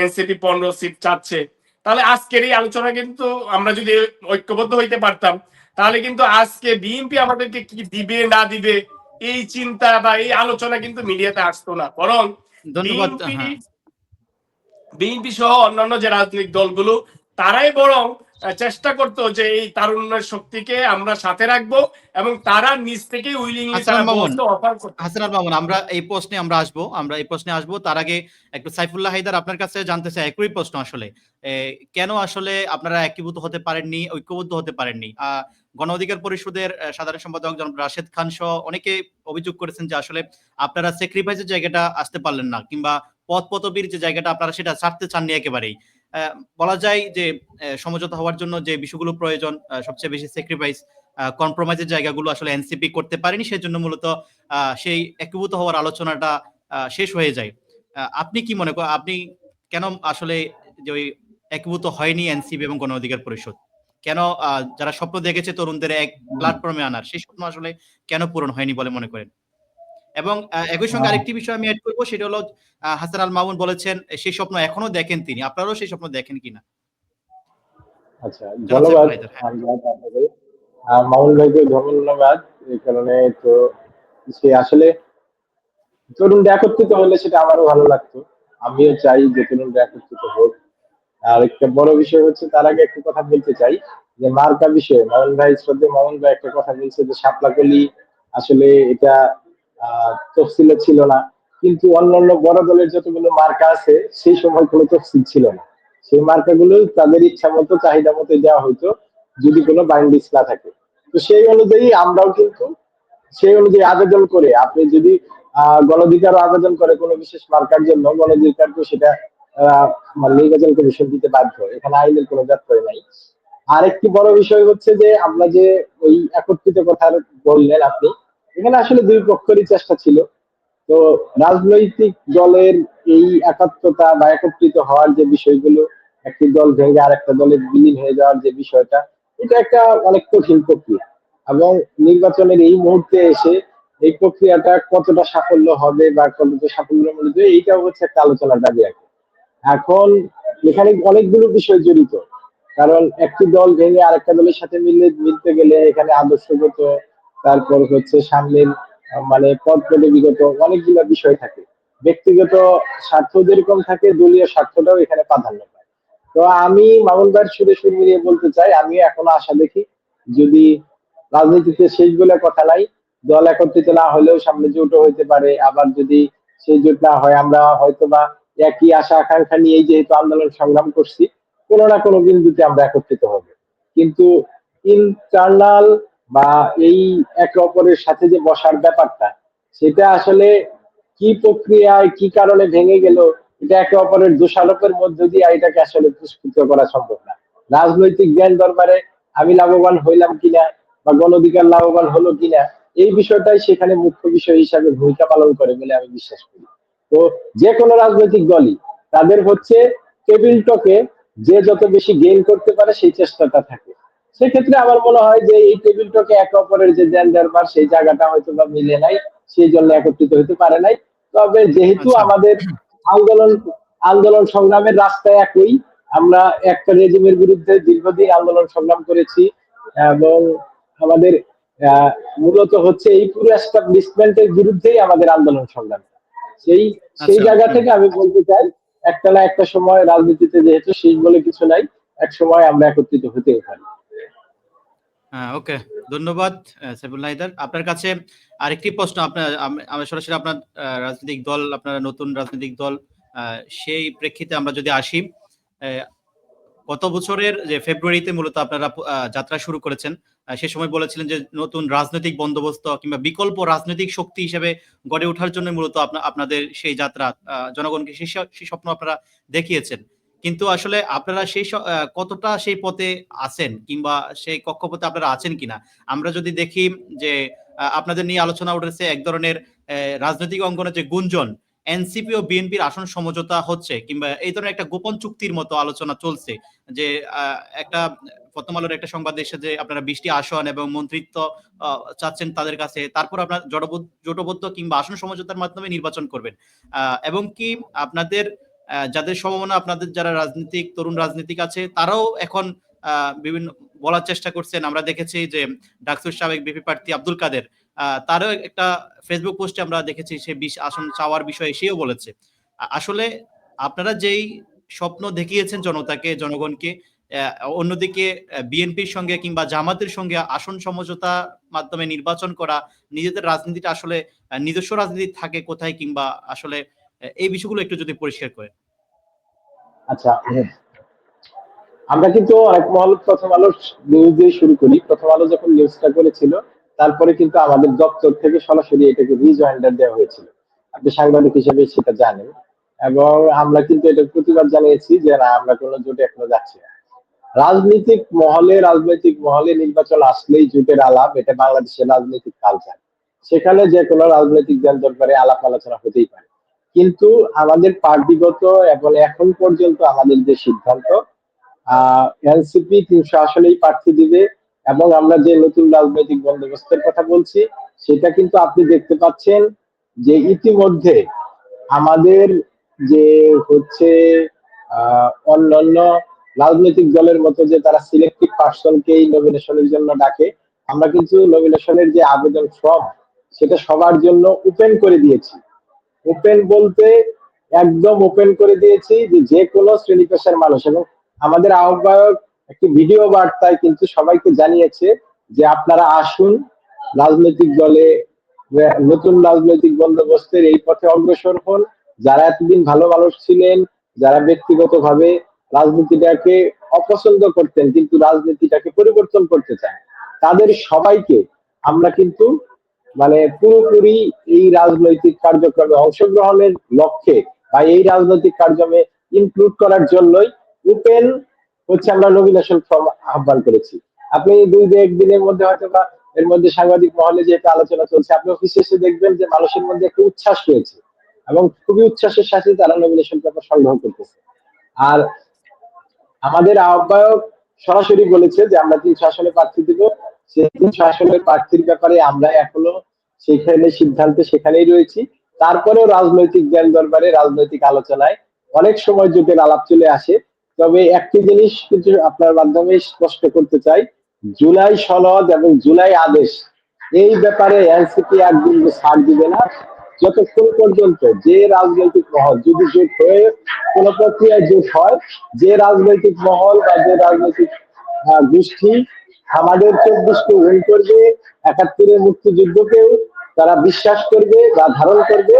এনসিপি 15 সিট চাচ্ছে, তাহলে আজকের এই আলোচনা কিন্তু আমরা যদি ঐক্যবদ্ধ হইতে পারতাম, তাহলে কিন্তু আজকে বিএনপি আমাদেরকে কি দিবে না দিবে এই চিন্তা বা এই আলোচনা কিন্তু মিডিয়াতে আসতো না। বরং
ধন্যবাদ।
বিএনপি
হ্যাঁ,
বিএনপি সহ অন্যান্য যে রাজনৈতিক দলগুলো তারাই বরং চেষ্টা করতো যে এই তারুণ্যের শক্তিকে আমরা সাথে রাখবো, এবং তারা নিজ থেকে উইলিংলি তারা
হাসান মামুন,
বলতো, অফার করতো।
হাসান মামুন, আমরা এই প্রশ্নে আসবো। তার আগে একটু সাইফুল্লাহ হায়দার আপনার কাছে জানতে চাই একই প্রশ্ন আসলে। কেন আসলে আপনারা একীভূত হতে পারেননি, ঐক্যবদ্ধ হতে পারেননি? গণ অধিকার পরিষদের সাধারণ সম্পাদক জনাব রাশেদ খান সহ অনেকে অভিযোগ করেছেন যে আসলে আপনারা স্যাক্রিফাইসের জায়গাটা আসতে পারলেন না, কিংবা পদপদবীর যে জায়গাটা আপনারা সেটা ছাড়তে চাননি একেবারেই। বলা যায় যে সমঝোতা হওয়ার জন্য যে বিষয়গুলো প্রয়োজন, সবচেয়ে বেশি স্যাক্রিফাইস, কম্প্রোমাইজের জায়গাগুলো আসলে এনসিপি করতে পারেনি। সেজন্য মূলত সেই একীভূত হওয়ার আলোচনাটা শেষ হয়ে যায়। আপনি কি মনে করেন, আপনি কেন আসলে যে ওই একীভূত হয়নি এনসিপি এবং গণ অধিকার পরিষদ? কেন যারা স্বপ্ন দেখেছে তরুণদের এক প্ল্যাটফর্মে আনার, সেই স্বপ্ন আসলে কেন পূরণ হয়নি বলে মনে করেন? এবং একই সঙ্গে আরেকটি বিষয় আমি এড করব, সেটা হলো হাসান আল মামুন বলেছেন সেই স্বপ্ন এখনো দেখেন তিনি। আপনারাও সেই স্বপ্ন দেখেন কিনা?
আচ্ছা,
জনাব
ধন্যবাদ।
সাইফুল হায়দার। হ্যাঁ।
আপনাকে মামুন ভাইকে ধন্যবাদ। এই কারণে তো সে আসলে তরুণরা একত্রিত হলে সেটা আমারও ভালো লাগতো। আমিও চাই যে তরুণরা একত্রিত হোক। আর একটা বড় বিষয় হচ্ছে, তার আগে একটা কথা বলতে চাই যে মার্কা বিষয়ে মামুন ভাই একটা কথা বলছে যে শাপলাকলি আসলে এটা তফসিলে ছিল না, কিন্তু অন্যান্য বড় দলের যতগুলো মার্কা আছে সেই সময় কোনো তফসিল ছিল না। সেই মার্কাগুলো তাদের ইচ্ছা মতো চাহিদা মতো দেওয়া হইতো যদি কোনো বাইন্ডিংস না থাকে। তো সেই অনুযায়ী আমরাও কিন্তু সেই অনুযায়ী আবেদন করে, আপনি যদি গণঅধিকারও আবেদন করে কোনো বিশেষ মার্কার জন্য, গণঅধিকারকে সেটা মানে নির্বাচন কমিশন দিতে বাধ্য। এখানে আইনের কোনো ব্যাপার নাই। আরেকটি বড় বিষয় হচ্ছে যে আমরা যে ওই একত্রিত কথা বললেন আপনি, এখানে আসলে দুই পক্ষেরই চেষ্টা ছিল। তো রাজনৈতিক দলের এই একাত্মতা বা একত্রিত হওয়ার যে বিষয়গুলো, একটি দল ভেঙে আরেকটা দলে বিলীন হয়ে যাওয়ার যে বিষয়টা, এটা একটা অনেক কঠিন প্রক্রিয়া। এবং নির্বাচনের এই মুহূর্তে এসে এই প্রক্রিয়াটা কতটা সাফল্য হবে বা কতটা সাফল্যমণ্ডিত, এইটাও হচ্ছে একটা আলোচনার দাবি রাখে। এখন এখানে অনেকগুলো বিষয় জড়িত, কারণ একটি দল ভেঙে আরেকটা দলের সাথে মিলতে গেলে এখানে আদর্শগত, তারপর হচ্ছে সামনের মানে পদ পদবিগত অনেকগুলো বিষয় থাকে। ব্যক্তিগত স্বার্থ যেরকম থাকে, দলীয় স্বার্থটাও এখানে প্রাধান্য পায়। তো আমি মামুন ভাইয়ের সুরে সুর মিলিয়ে বলতে চাই, আমি এখনো আশা দেখি, যদি রাজনীতিতে শেষ বলে কথা নাই, দল একত্রিত না হলেও সামনে জোটও হইতে পারে, আবার যদি সেই জোট না হয় আমরা হয়তোবা একই আশা আকাঙ্ক্ষা নিয়ে যেহেতু আন্দোলন সংগ্রাম করছি, কোনো না কোনো বিন্দুতে আমরা একত্রিত হব। কিন্তু ইন্টারনাল বা এই একে অপরের সাথে যে বসার ব্যাপারটা, সেটা আসলে কি প্রক্রিয়ায় কি কারণে ভেঙে গেল, এটা একে অপরের দোষারোপের মধ্য দিয়ে এটাকে আসলে পুরস্কৃত করা সম্ভব না। রাজনৈতিক জ্ঞান দরবারে আমি লাভবান হইলাম কিনা বা গণ অধিকার লাভবান হলো কিনা, এই বিষয়টাই সেখানে মুখ্য বিষয় হিসাবে ভূমিকা পালন করে বলে আমি বিশ্বাস করি। তো যে কোনো রাজনৈতিক দলই তাদের হচ্ছে টেবিল টকে যে যত বেশি গেইন করতে পারে সেই চেষ্টাটা থাকে। সেক্ষেত্রে আমার মনে হয় যে এই টেবিল টকে একে অপরের যে জ্ঞান দরবার সেই জায়গাটা হয়তো বা মিলে নাই, সেই জন্য একত্রিত হতে পারে নাই। তবে যেহেতু
আচ্ছা।
আমাদের আন্দোলন আন্দোলন সংগ্রামের রাস্তা একই, আমরা একটা রেজিমের বিরুদ্ধে দীর্ঘদিন আন্দোলন সংগ্রাম করেছি এবং আমাদের মূলত হচ্ছে এই পুরো এস্টাবলিশমেন্টের বিরুদ্ধেই আমাদের আন্দোলন সংগ্রাম। সেই সেই
আচ্ছা।
জায়গা থেকে আমি বলতে চাই, একটা না একটা সময় রাজনীতিতে যেহেতু শেষ বলে কিছু নাই, এক সময় আমরা একত্রিত হতেই পারি।
হ্যাঁ, ওকে, ধন্যবাদ সাইফুল্লাহ হায়দার। আপনার কাছে আরেকটি প্রশ্ন, আপনার আমরা সরাসরি আপনার রাজনৈতিক দল, আপনার নতুন রাজনৈতিক দল, সেই প্রেক্ষিতে আমরা যদি আসি, গত বছরের যে ফেব্রুয়ারিতে মূলত আপনারা যাত্রা শুরু করেছেন, সে সময় বলেছিলেন যে নতুন রাজনৈতিক বন্দোবস্ত কিংবা বিকল্প রাজনৈতিক শক্তি হিসেবে গড়ে ওঠার জন্য মূলত আপনাদের সেই যাত্রা, জনগণকে সেই স্বপ্ন আপনারা দেখিয়েছেন। কিন্তু আসলে আপনারা কতটা সেই পথে আছেন কিংবা সেই কক্ষপথে আপনারা আছেন কিনা? আমরা যদি দেখি যে আপনাদের নিয়ে আলোচনা উঠেছে এক ধরনের রাজনৈতিক অঙ্গনে যে গুঞ্জন, এনসিপি ও বিএনপির আসন সমঝোতা হচ্ছে কিংবা এই ধরনের একটা গোপন চুক্তির মতো আলোচনা চলছে, যে একটা প্রথম আলোর একটা সংবাদ এসেছে যে আপনারা 20টি আসন এবং মন্ত্রিত্ব চাচ্ছেন তাদের কাছে, তারপর আপনার জোটবদ্ধ কিংবা আসন সমঝোতার মাধ্যমে নির্বাচন করবেন, এবং কি আপনাদের যাদের সম্ভাবনা, আপনাদের যারা তরুণ রাজনীতিক আছে তারাও এখন বিভিন্ন বলার চেষ্টা করছেন। আমরা দেখেছি যে ডাকসুর সাবেক বিপি প্রার্থী আব্দুল কাদের, তারও একটা ফেসবুক পোস্টে আমরা দেখেছি সে 20 আসন চাওয়ার বিষয়ে সেও বলেছে। আসলে আপনারা যেই স্বপ্ন দেখিয়েছেন জনতাকে, জনগণকে, অন্যদিকে বিএনপির সঙ্গে কিংবা জামাতের সঙ্গে আসন সমঝোতা মাধ্যমে নির্বাচন করা, নিজেদের রাজনীতিটা আসলে নিজস্ব রাজনীতি থাকে কোথায়, কিংবা আসলে এই বিষয়গুলো একটু যদি পরিষ্কার করেন।
আচ্ছা, আমরা কিন্তু অনেক মহল প্রথম আলো নিউজ দিয়ে শুরু করি। প্রথম আলো যখন নিউজটা করেছিল, তারপরে কিন্তু আমাদের দপ্তর থেকে সরাসরি এটাকে রিজয়েন্ডার দেওয়া হয়েছিল। আপনি সাংবাদিক হিসেবে সেটা জানেন। এবং আমরা কিন্তু এটা প্রতিবাদ জানিয়েছি যে না, আমরা কোনো জোটে এখনো যাচ্ছি না। রাজনৈতিক মহলে নির্বাচন আসলেই জোটের আলাপ, এটা বাংলাদেশের রাজনৈতিক কালচার। সেখানে যে কোনো রাজনৈতিক দল দরবারে আলাপ আলোচনা হতেই পারে। কিন্তু আমাদের পার্টিগত এবং এখন পর্যন্ত আমাদের যে সিদ্ধান্ত, এনসিপি 300 আসলেই প্রার্থী দিবে। এবং আমরা যে নতুন রাজনৈতিক বন্দোবস্তের কথা বলছি, সেটা কিন্তু আপনি দেখতে পাচ্ছেন যে ইতিমধ্যে আমাদের যে হচ্ছে অন্যান্য রাজনৈতিক দলের মতো যে তারা সিলেক্টিভ পার্সনকেই নমিনেশনের জন্য ডাকে, আমরা কিন্তু নমিনেশনের যে আবেদন ফর্ম, সেটা সবার জন্য ওপেন করে দিয়েছি। ওপেন বলতে একদম ওপেন করে দিয়েছি যে যে কোনো শ্রেণী পেশার মানুষ। এবং আমাদের আহ্বায়ক একটি ভিডিও বার্তায় কিন্তু সবাইকে জানিয়েছে যে আপনারা আসুন, রাজনৈতিক দলে নতুন রাজনৈতিক বন্দোবস্তের এই পথে অগ্রসর হন। যারা এতদিন ভালো মানুষ ছিলেন, যারা ব্যক্তিগতভাবে রাজনীতিটাকে অপছন্দ করতেন কিন্তু রাজনীতিটাকে পরিবর্তন করতে চান, তাদের সবাইকে আমরা কিন্তু মানে পুরোপুরি এই রাজনৈতিক কার্যক্রমে অংশগ্রহণের লক্ষ্যে বা এই রাজনৈতিক কার্যক্রমে ইনক্লুড করার জন্যই ওপেন হচ্ছে আমরা নমিনেশন ফর্ম আহ্বান করেছি। আপনি একদিনের মধ্যে হয়তো বা এর মধ্যে সাংবাদিক মহলে যেহেতু আলোচনা চলছে, আপনি অফিসে এসে দেখবেন যে মানুষের মধ্যে একটা উচ্ছ্বাস রয়েছে এবং খুবই উচ্ছ্বাসের সাথে তারা নমিনেশন পেপার সংগ্রহ করতেছে। আর আমাদের আহ্বায়ক সরাসরি বলেছে যে আমরা 300 আসনে প্রার্থী দিব। সেই 300 আসনের প্রার্থীর ব্যাপারে আমরা এখনো সেখানে সিদ্ধান্তে সেখানেই রয়েছি। তারপরেও রাজনৈতিক জ্ঞান দরবারে, রাজনৈতিক আলোচনায় অনেক সময় জোটের আলাপ চলে আসে। তবে একটি জিনিস কিন্তু আপনার মাধ্যমে স্পষ্ট করতে চাই, জুলাই সনদ এবং জুলাই আদেশ, এই ব্যাপারে এনসিপি একদিন ছাড় দিবে না যতক্ষণ পর্যন্ত যে রাজনৈতিক মহল যদি জোট হয়ে কোন প্রক্রিয়ায় জোট হয়, যে রাজনৈতিক মহল বা যে রাজনৈতিক গোষ্ঠী আমাদের 24কে উইন করবে, 71-এর মুক্তিযুদ্ধকেও তারা বিশ্বাস করবে বা ধারণ করবে,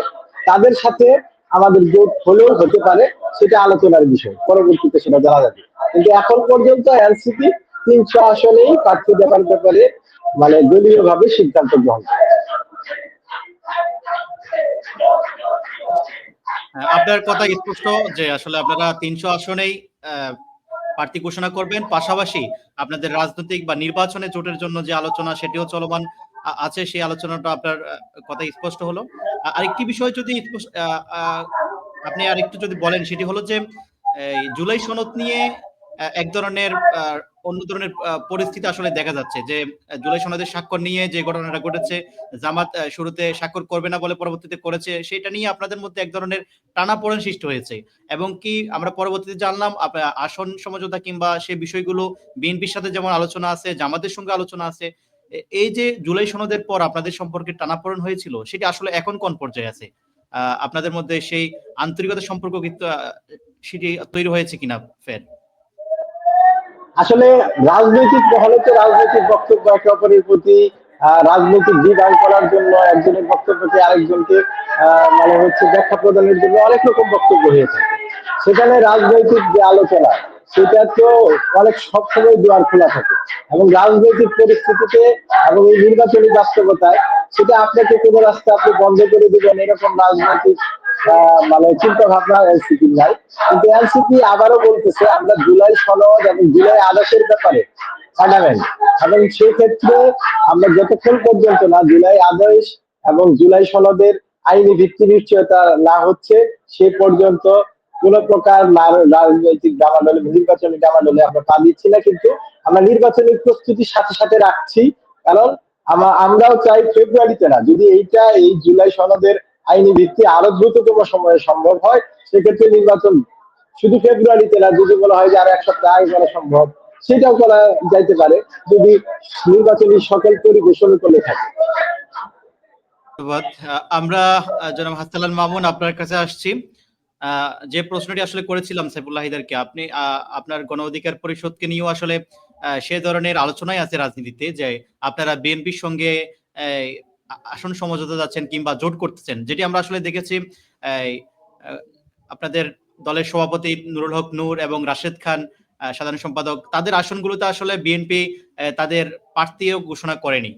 তাদের সাথে আমাদের জোট হলেও হতে পারে, সেটা আলোচনার বিষয়, পরবর্তীতে সেটা জানা যাবে। কিন্তু এখন পর্যন্ত এনসিপি 300 আসনেই প্রার্থী দেওয়ার ব্যাপারে মানে দলীয় ভাবে সিদ্ধান্ত গ্রহণ করে।
আপনার কথা স্পষ্ট যে আসলে আপনারা 300 আসনেই প্রার্থী ঘোষণা করবেন, পাশাপাশি আপনাদের রাজনৈতিক বা নির্বাচনে জোটের জন্য যে আলোচনা সেটিও চলমান আছে, সেই আলোচনাটা আপনার কথা স্পষ্ট হলো। আরেকটি বিষয় যদি আপনি আরেকটু যদি বলেন, সেটি হলো যে এই জুলাই সনদ নিয়ে এক ধরনের অন্য ধরনের পরিস্থিতি আসলে দেখা যাচ্ছে যে জুলাই সনদের স্বাক্ষর নিয়ে যে ঘটনাটা ঘটেছে, জামাত শুরুতে স্বাক্ষর করবে না বলে পরবর্তীতে করেছে, সেটা নিয়ে আপনাদের মধ্যে এক ধরনের টানাপোড়েন সৃষ্টি হয়েছে। এবং কি আমরা পরবর্তীতে জানলাম আসন সমঝোতা কিংবা সেই বিষয়গুলো বিএনপির সাথে যেমন আলোচনা আছে, জামাতের সঙ্গে আলোচনা আছে। এই যে জুলাই সনদের পর আপনাদের সম্পর্কে টানাপোড়েন হয়েছিল, সেটি আসলে এখন কোন পর্যায়ে আছে? আপনাদের মধ্যে সেই আন্তরিকতার সম্পর্ক কিন্তু সেটি তৈরি হয়েছে কিনা ফের?
আসলে রাজনৈতিক মহলে তো রাজনৈতিক বক্তব্য একে অপরের প্রতি রাজনৈতিক বিধান করার জন্য একজনের বক্তব্যকে আরেকজনকে মানে হচ্ছে ব্যাখ্যা প্রদানের জন্য অনেক রকম বক্তব্য হয়ে থাকে। সেখানে রাজনৈতিক যে আলোচনা সেটা তো অনেক সবসময় দুয়ার খোলা থাকে, এবং রাজনৈতিক পরিস্থিতিতে এবং এই নির্বাচনী বাস্তবতায় সেটা আপনাকে কোনো রাস্তা আপনি বন্ধ করে দিবেন এরকম রাজনৈতিক মানে চিন্তা ভাবনা এনসিপি নাই। কিন্তু এনসিপি আবারও বলতেছে আমরা জুলাই সনদ এবং জুলাই আদেশের ব্যাপারে পাঠাবেন, এবং সেই ক্ষেত্রে আমরা যতক্ষণ পর্যন্ত না জুলাই আদেশ এবং জুলাই সনদের আইনি ভিত্তি নিশ্চয়তা না হচ্ছে সে পর্যন্ত কোন প্রকার রাজনৈতিক ডামাডোলে নির্বাচনী ডামাডোলে আমরা পা দিচ্ছি না। কিন্তু আমরা নির্বাচনী প্রস্তুতির সাথে সাথে রাখছি, কারণ আমরাও চাই ফেব্রুয়ারিতে না, যদি এই জুলাই সনদের আইনি ভিত্তি আরো দ্রুততম সময়ে সম্ভব হয় সেক্ষেত্রে নির্বাচন শুধু ফেব্রুয়ারিতে না, যদি বলা হয় যে আর 1 সপ্তাহ আগে করা সম্ভব সেটাও করা যাইতে পারে, যদি নির্বাচনী সকল পরিবেশ অনুকূলে থাকে।
ধন্যবাদ। আমরা জনাব হাসান মামুন আপনার কাছে আসছি। যে প্রশ্নটি আসলে করেছিলাম সাইফুল্লাহ হায়দারকে, আপনি আপনার গণ অধিকার পরিষদকে নিয়েও আসলে সে ধরনের আলোচনায় আছে রাজনীতিতে যে আপনারা বিএনপির সঙ্গে আসন সমঝোতা যাচ্ছেন কিংবা জোট করতেছেন, যেটি আমরা আসলে দেখেছি আপনাদের দলের সভাপতি নুরুল হক নূর এবং রাশেদ খান সাধারণ সম্পাদক, তাদের আসনগুলোতে আসলে বিএনপি তাদের প্রার্থীও ঘোষণা করেনি।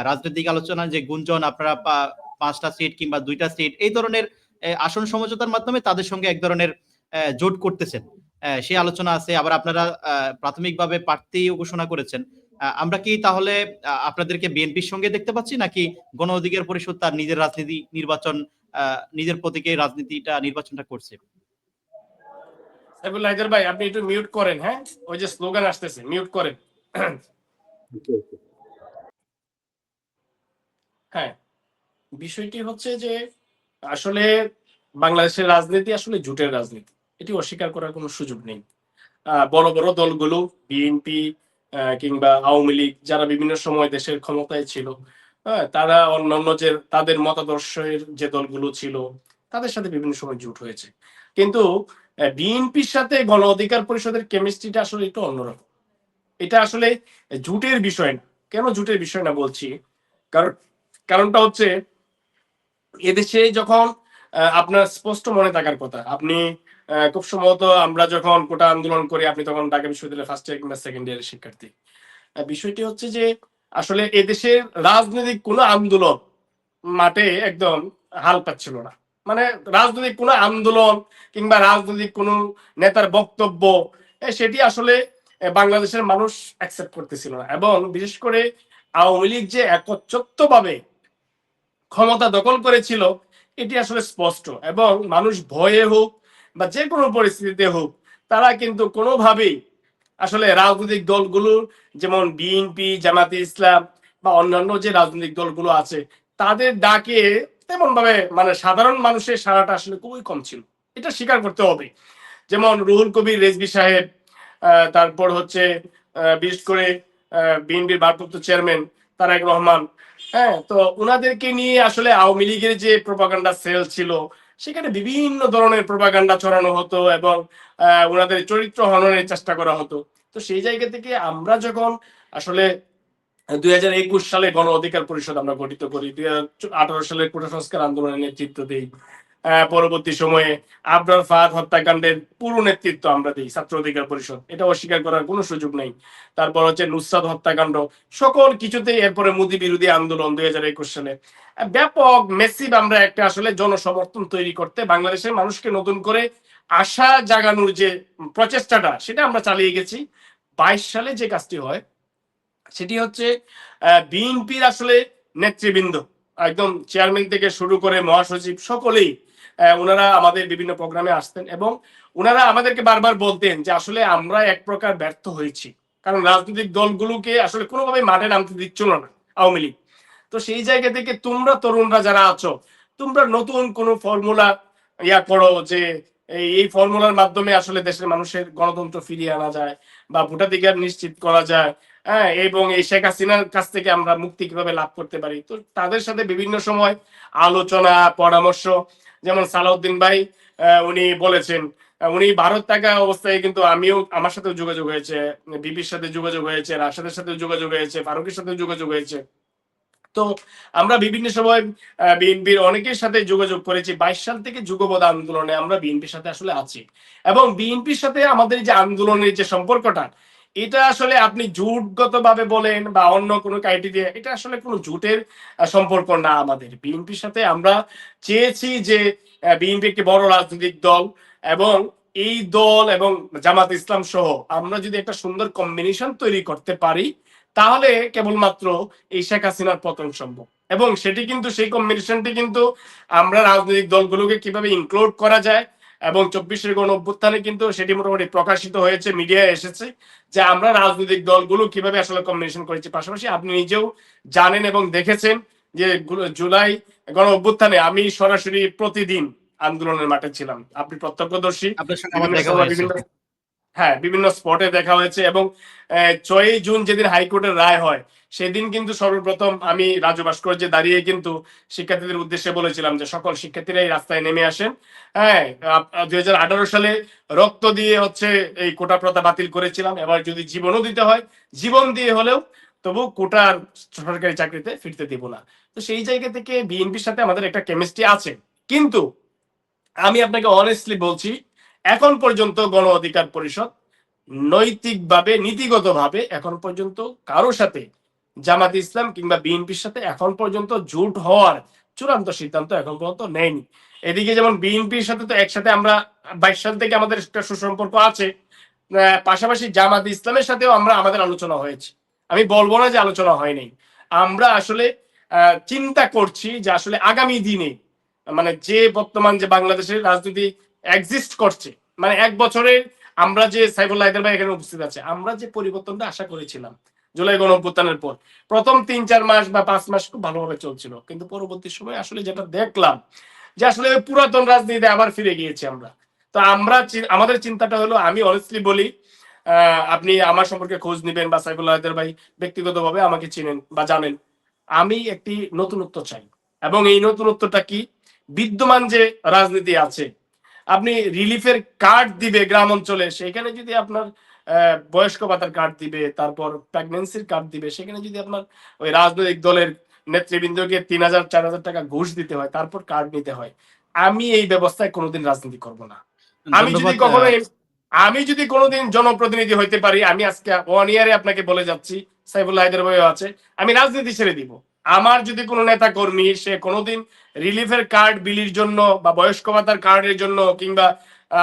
রাজনৈতিক আলোচনা যে গুঞ্জন আপনারা 5টা সিট কিংবা 2টা সিট এই ধরনের আসন সমঝোতার মাধ্যমে তাদের সঙ্গে এক ধরনের জোট করতেছেন, সেই আলোচনা আছে। আবার আপনারা প্রাথমিকভাবে প্রার্থীও ঘোষণা করেছেন। আমরা কি তাহলে আপনাদেরকে বিএনপির সঙ্গে দেখতে পাচ্ছি, নাকি গণ অধিকার পরিষদ তার নিজের রাজনীতি নির্বাচন নিজের প্রতীকে রাজনীতিটা নির্বাচনটা করছে?
সাইফুল্লাহ হায়দার ভাই, আপনি একটু মিউট করেন। হ্যাঁ, ওই যে স্লোগান আসতেছে, মিউট করেন। হ্যাঁ, বিষয়টি হচ্ছে যে আসলে বাংলাদেশের রাজনীতি আসলে জোটের রাজনীতি, এটি অস্বীকার করার কোনো সুযোগ নেই। বড় বড় দলগুলো বিএনপি কিংবা আওয়ামী লীগ যারা বিভিন্ন সময় দেশের ক্ষমতায় ছিল, তারা অন্যান্য যে তাদের মতাদর্শের যে দলগুলো ছিল তাদের সাথে বিভিন্ন সময় জোট হয়েছে। কিন্তু বিএনপির সাথে গণ অধিকার পরিষদের কেমিস্ট্রিটা আসলে একটু অন্যরকম। এটা আসলে জোটের বিষয় না। কেন জোটের বিষয় না বলছি, কারণটা হচ্ছে এদেশে যখন আপনার স্পষ্ট মনে থাকার কথা, আপনি খুব সম্ভবত আমরা যখন কোটা আন্দোলন করি আপনি তখন ঢাকা বিশ্ববিদ্যালয়ের ফার্স্ট ইয়ার কিংবা সেকেন্ড ইয়ারের শিক্ষার্থী। বিষয়টি হচ্ছে যে আসলে এদেশের রাজনৈতিক কোনো আন্দোলন মাঠে একদম হাল পাচ্ছিল না। মানে রাজনৈতিক কোনো আন্দোলন কিংবা রাজনৈতিক কোনো নেতার বক্তব্য সেটি আসলে বাংলাদেশের মানুষ অ্যাকসেপ্ট করতেছিল না, এবং বিশেষ করে আওয়ামী লীগ যে একচ্ছত্রভাবে ক্ষমতা দখল করেছিল এটি আসলে স্পষ্ট, এবং মানুষ ভয়ে হোক বা যে কোনো পরিস্থিতিতে হোক তারা কিন্তু কোনোভাবেই আসলে রাজনৈতিক দলগুলো যেমন বিএনপি, জামাতে ইসলাম বা অন্যান্য যে রাজনৈতিক দলগুলো আছে তাদের ডাকে তেমন ভাবে মানে সাধারণ মানুষের সাড়াটা আসলে খুবই কম ছিল, এটা স্বীকার করতে হবে। যেমন রুহুল কবির রেজভী সাহেব, তারপর হচ্ছে বিশেষ করে বিএনপির ভারপ্রাপ্ত চেয়ারম্যান তারেক রহমান, হ্যাঁ, তো ওনাদেরকে নিয়ে আসলে আওয়ামী লীগের যে প্রোপাগান্ডা সেল ছিল সেখানে বিভিন্ন ধরনের প্রোপাগান্ডা ছড়ানো হতো এবং ওনাদের চরিত্র হননের চেষ্টা করা হতো। তো তো সেই জায়গা থেকে আমরা যখন আসলে 2021 সালে গণ অধিকার পরিষদ আমরা গঠিত করি, 2018 সালের কোটা সংস্কার আন্দোলনের নেতৃত্ব দিই, পরবর্তী সময়ে আবরার ফাহাদ হত্যাকাণ্ডের পুরো নেতৃত্ব আমরা দিই ছাত্র অধিকার পরিষদ, এটা অস্বীকার করার কোনো সুযোগ নেই। তারপর হচ্ছে নুসরাত হত্যাকাণ্ড, সকল কিছুতেই এরপরে মোদী বিরোধী আন্দোলন 2021 সালে ব্যাপক মেসিভ আমরা একটা আসলে জনসমর্থন তৈরি করতে বাংলাদেশের মানুষকে নতুন করে আশা জাগানোর যে প্রচেষ্টাটা সেটা আমরা চালিয়ে গেছি। 22 সালে যে কাজটি হয় সেটি হচ্ছে বিএনপির আসলে নেতৃবৃন্দ একদম চেয়ারম্যান থেকে শুরু করে মহাসচিব সকলেই ওনারা আমাদের বিভিন্ন প্রোগ্রামে আসতেন এবং ওনারা আমাদেরকে বারবার বলতেন যে আসলে আমরা এক প্রকার ব্যর্থ হয়েছি, কারণ রাজনৈতিক দলগুলোকে আসলে কোনোভাবে মাঠে নামতে দিচ্ছিল না আওয়ামী লীগ। তো সেই জায়গা থেকে তোমরা তরুণরা যারা আছো, তোমরা নতুন কোনো ফর্মুলা করো যে এই ফর্মুলার মাধ্যমে আসলে দেশের মানুষের গণতন্ত্র ফিরিয়ে আনা যায় বা ভোটাধিকার নিশ্চিত করা যায়, হ্যাঁ, এবং এই শেখ হাসিনার কাছ থেকে আমরা মুক্তি কিভাবে লাভ করতে পারি। তো তাদের সাথে বিভিন্ন সময় আলোচনা পরামর্শ, যেমন সালাউদ্দিন ভাই উনি বলেছেন, উনি ভারত থাকা অবস্থায় কিন্তু আমিও, আমার সাথেও যোগাযোগ হয়েছে, বিপির সাথে যোগাযোগ হয়েছে, রাশাদের সাথে যোগাযোগ হয়েছে, ফারুকের সাথে যোগাযোগ হয়েছে। তো আমরা বিভিন্ন সময় বিএনপির অনেকের সাথে যোগাযোগ করেছি। 22 সাল থেকে যুগপৎ আন্দোলনে আমরা বিএনপির সাথে আসলে আছি এবং বিএনপির সাথে আমাদের যে আন্দোলনের যে সম্পর্কটা, এটা আসলে আপনি জোটগত ভাবে বলেন বা অন্য কোনো ক্রাইটেরিয়া, এটা আসলে কোনো জোটের সম্পর্ক না। আমাদের বিএনপির সাথে আমরা চেয়েছি যে বিএনপি একটি বড় রাজনৈতিক দল এবং এই দল এবং জামাত ইসলাম সহ আমরা যদি একটা সুন্দর কম্বিনেশন তৈরি করতে পারি তাহলে কেবলমাত্র এই শেখ হাসিনার পতন সম্ভব। এবং সেটি কিন্তু, সেই কম্বিনেশনটি কিন্তু আমরা রাজনৈতিক দলগুলোকে কিভাবে ইনক্লুড করা যায় এবং 24-এর গণ অভ্যুত্থানে কিন্তু সেটি মোটামুটি প্রকাশিত হয়েছে, মিডিয়ায় এসেছে যে আমরা রাজনৈতিক দলগুলো কিভাবে আসলে কম্বিনেশন করেছি। পাশাপাশি আপনি নিজেও জানেন এবং দেখেছেন যে জুলাই গণ অভ্যুত্থানে আমি সরাসরি প্রতিদিন আন্দোলনের মাঠে ছিলাম, আপনি প্রত্যক্ষদর্শী।
আপনার সঙ্গে আমার দেখা হয়েছে।
হ্যাঁ, বিভিন্ন স্পটে দেখা হয়েছে এবং 6 জুন যেদিন হাইকোর্টের রায় হয় সেদিন কিন্তু সর্বপ্রথম আমি রাজু ভাস্কর্যে দাঁড়িয়ে কিন্তু শিক্ষার্থীদের উদ্দেশ্যে বলেছিলাম যে সকল শিক্ষার্থীরাই রাস্তায় নেমে আসেন। হ্যাঁ, 2018 সালে রক্ত দিয়ে হচ্ছে এই কোটা প্রথা বাতিল করেছিলাম, এবার যদি জীবনও দিতে হয় জীবন দিয়ে হলেও তবু কোটার সরকারি চাকরিতে ফিরতে দিব না। তো সেই জায়গা থেকে বিএনপির সাথে আমাদের একটা কেমিস্ট্রি আছে, কিন্তু আমি আপনাকে অনেস্টলি বলছি এখন পর্যন্ত গণ অধিকার পরিষদ নৈতিকভাবে, নীতিগতভাবে এখন পর্যন্ত কারোর সাথে, জামাত ইসলাম কিংবা বিএনপির সাথে এখন পর্যন্ত জোট হওয়ার চূড়ান্ত সিদ্ধান্ত এখন পর্যন্ত নেয়নি। এদিকে যেমন বিএনপির সাথে তো একসাথে আমরা 22 সাল থেকে আমাদের একটা সুসম্পর্ক আছে, পাশাপাশি জামাত ইসলামের সাথেও আমাদের আলোচনা হয়েছে। আমি বলবো না যে আলোচনা হয়নি। আমরা আসলে চিন্তা করছি যে আসলে আগামী দিনে মানে যে বর্তমান যে বাংলাদেশের রাজনীতি এক্সিস্ট করছে, মানে 1 বছরে আমরা যে সাইফুল্লাহ হায়দার ভাই এখানে উপস্থিত আছে, আমরা যে পরিবর্তনটা আশা করেছিলাম জুলাই গণ অভ্যুত্থানের পর প্রথম 3-4 মাস বা 5 মাস খুব ভালোভাবে চলছিল, কিন্তু পরবর্তী সময় আসলে যেটা দেখলাম যে আসলে পুরাতন রাজনীতিতে আবার ফিরে গিয়েছি আমরা। তো আমাদের চিন্তাটা হলো, আমি অনেস্টলি বলি, আপনি আমার সম্পর্কে খোঁজ নিবেন বা সাইফুল্লাহ হায়দার ভাই ব্যক্তিগতভাবে আমাকে চিনেন বা জানেন, আমি একটি নতুনত্ব চাই। এবং এই নতুনত্বটা কি, বিদ্যমান যে রাজনীতি আছে, আপনি রিলিফের কার্ড দিবে গ্রাম অঞ্চলে, সেখানে যদি আপনার বয়স্ক ভাতার কার্ড দিবে, তারপর প্রেগন্যান্সির কার্ড দিবে, সেখানে যদি আপনার ওই রাজনৈতিক দলের নেতৃবৃন্দকে 3,000-4,000 টাকা ঘুষ দিতে হয়, তারপর কার্ড নিতে হয়, আমি এই ব্যবস্থায় কোনোদিন রাজনীতি করব না। আমি যদি কোনোদিন জনপ্রতিনিধি হইতে পারি, আমি আজকে 1 ইয়ারে আপনাকে বলে যাচ্ছি, সাইফুল্লাহ হায়দার ভাইও আছে, আমি রাজনীতি ছেড়ে দিব। আমার যদি কোনো নেতা কর্মী সে কোনোদিন রিলিফের কার্ড বিলির জন্য বা বয়স্ক ভাতার কার্ডের জন্য কিংবা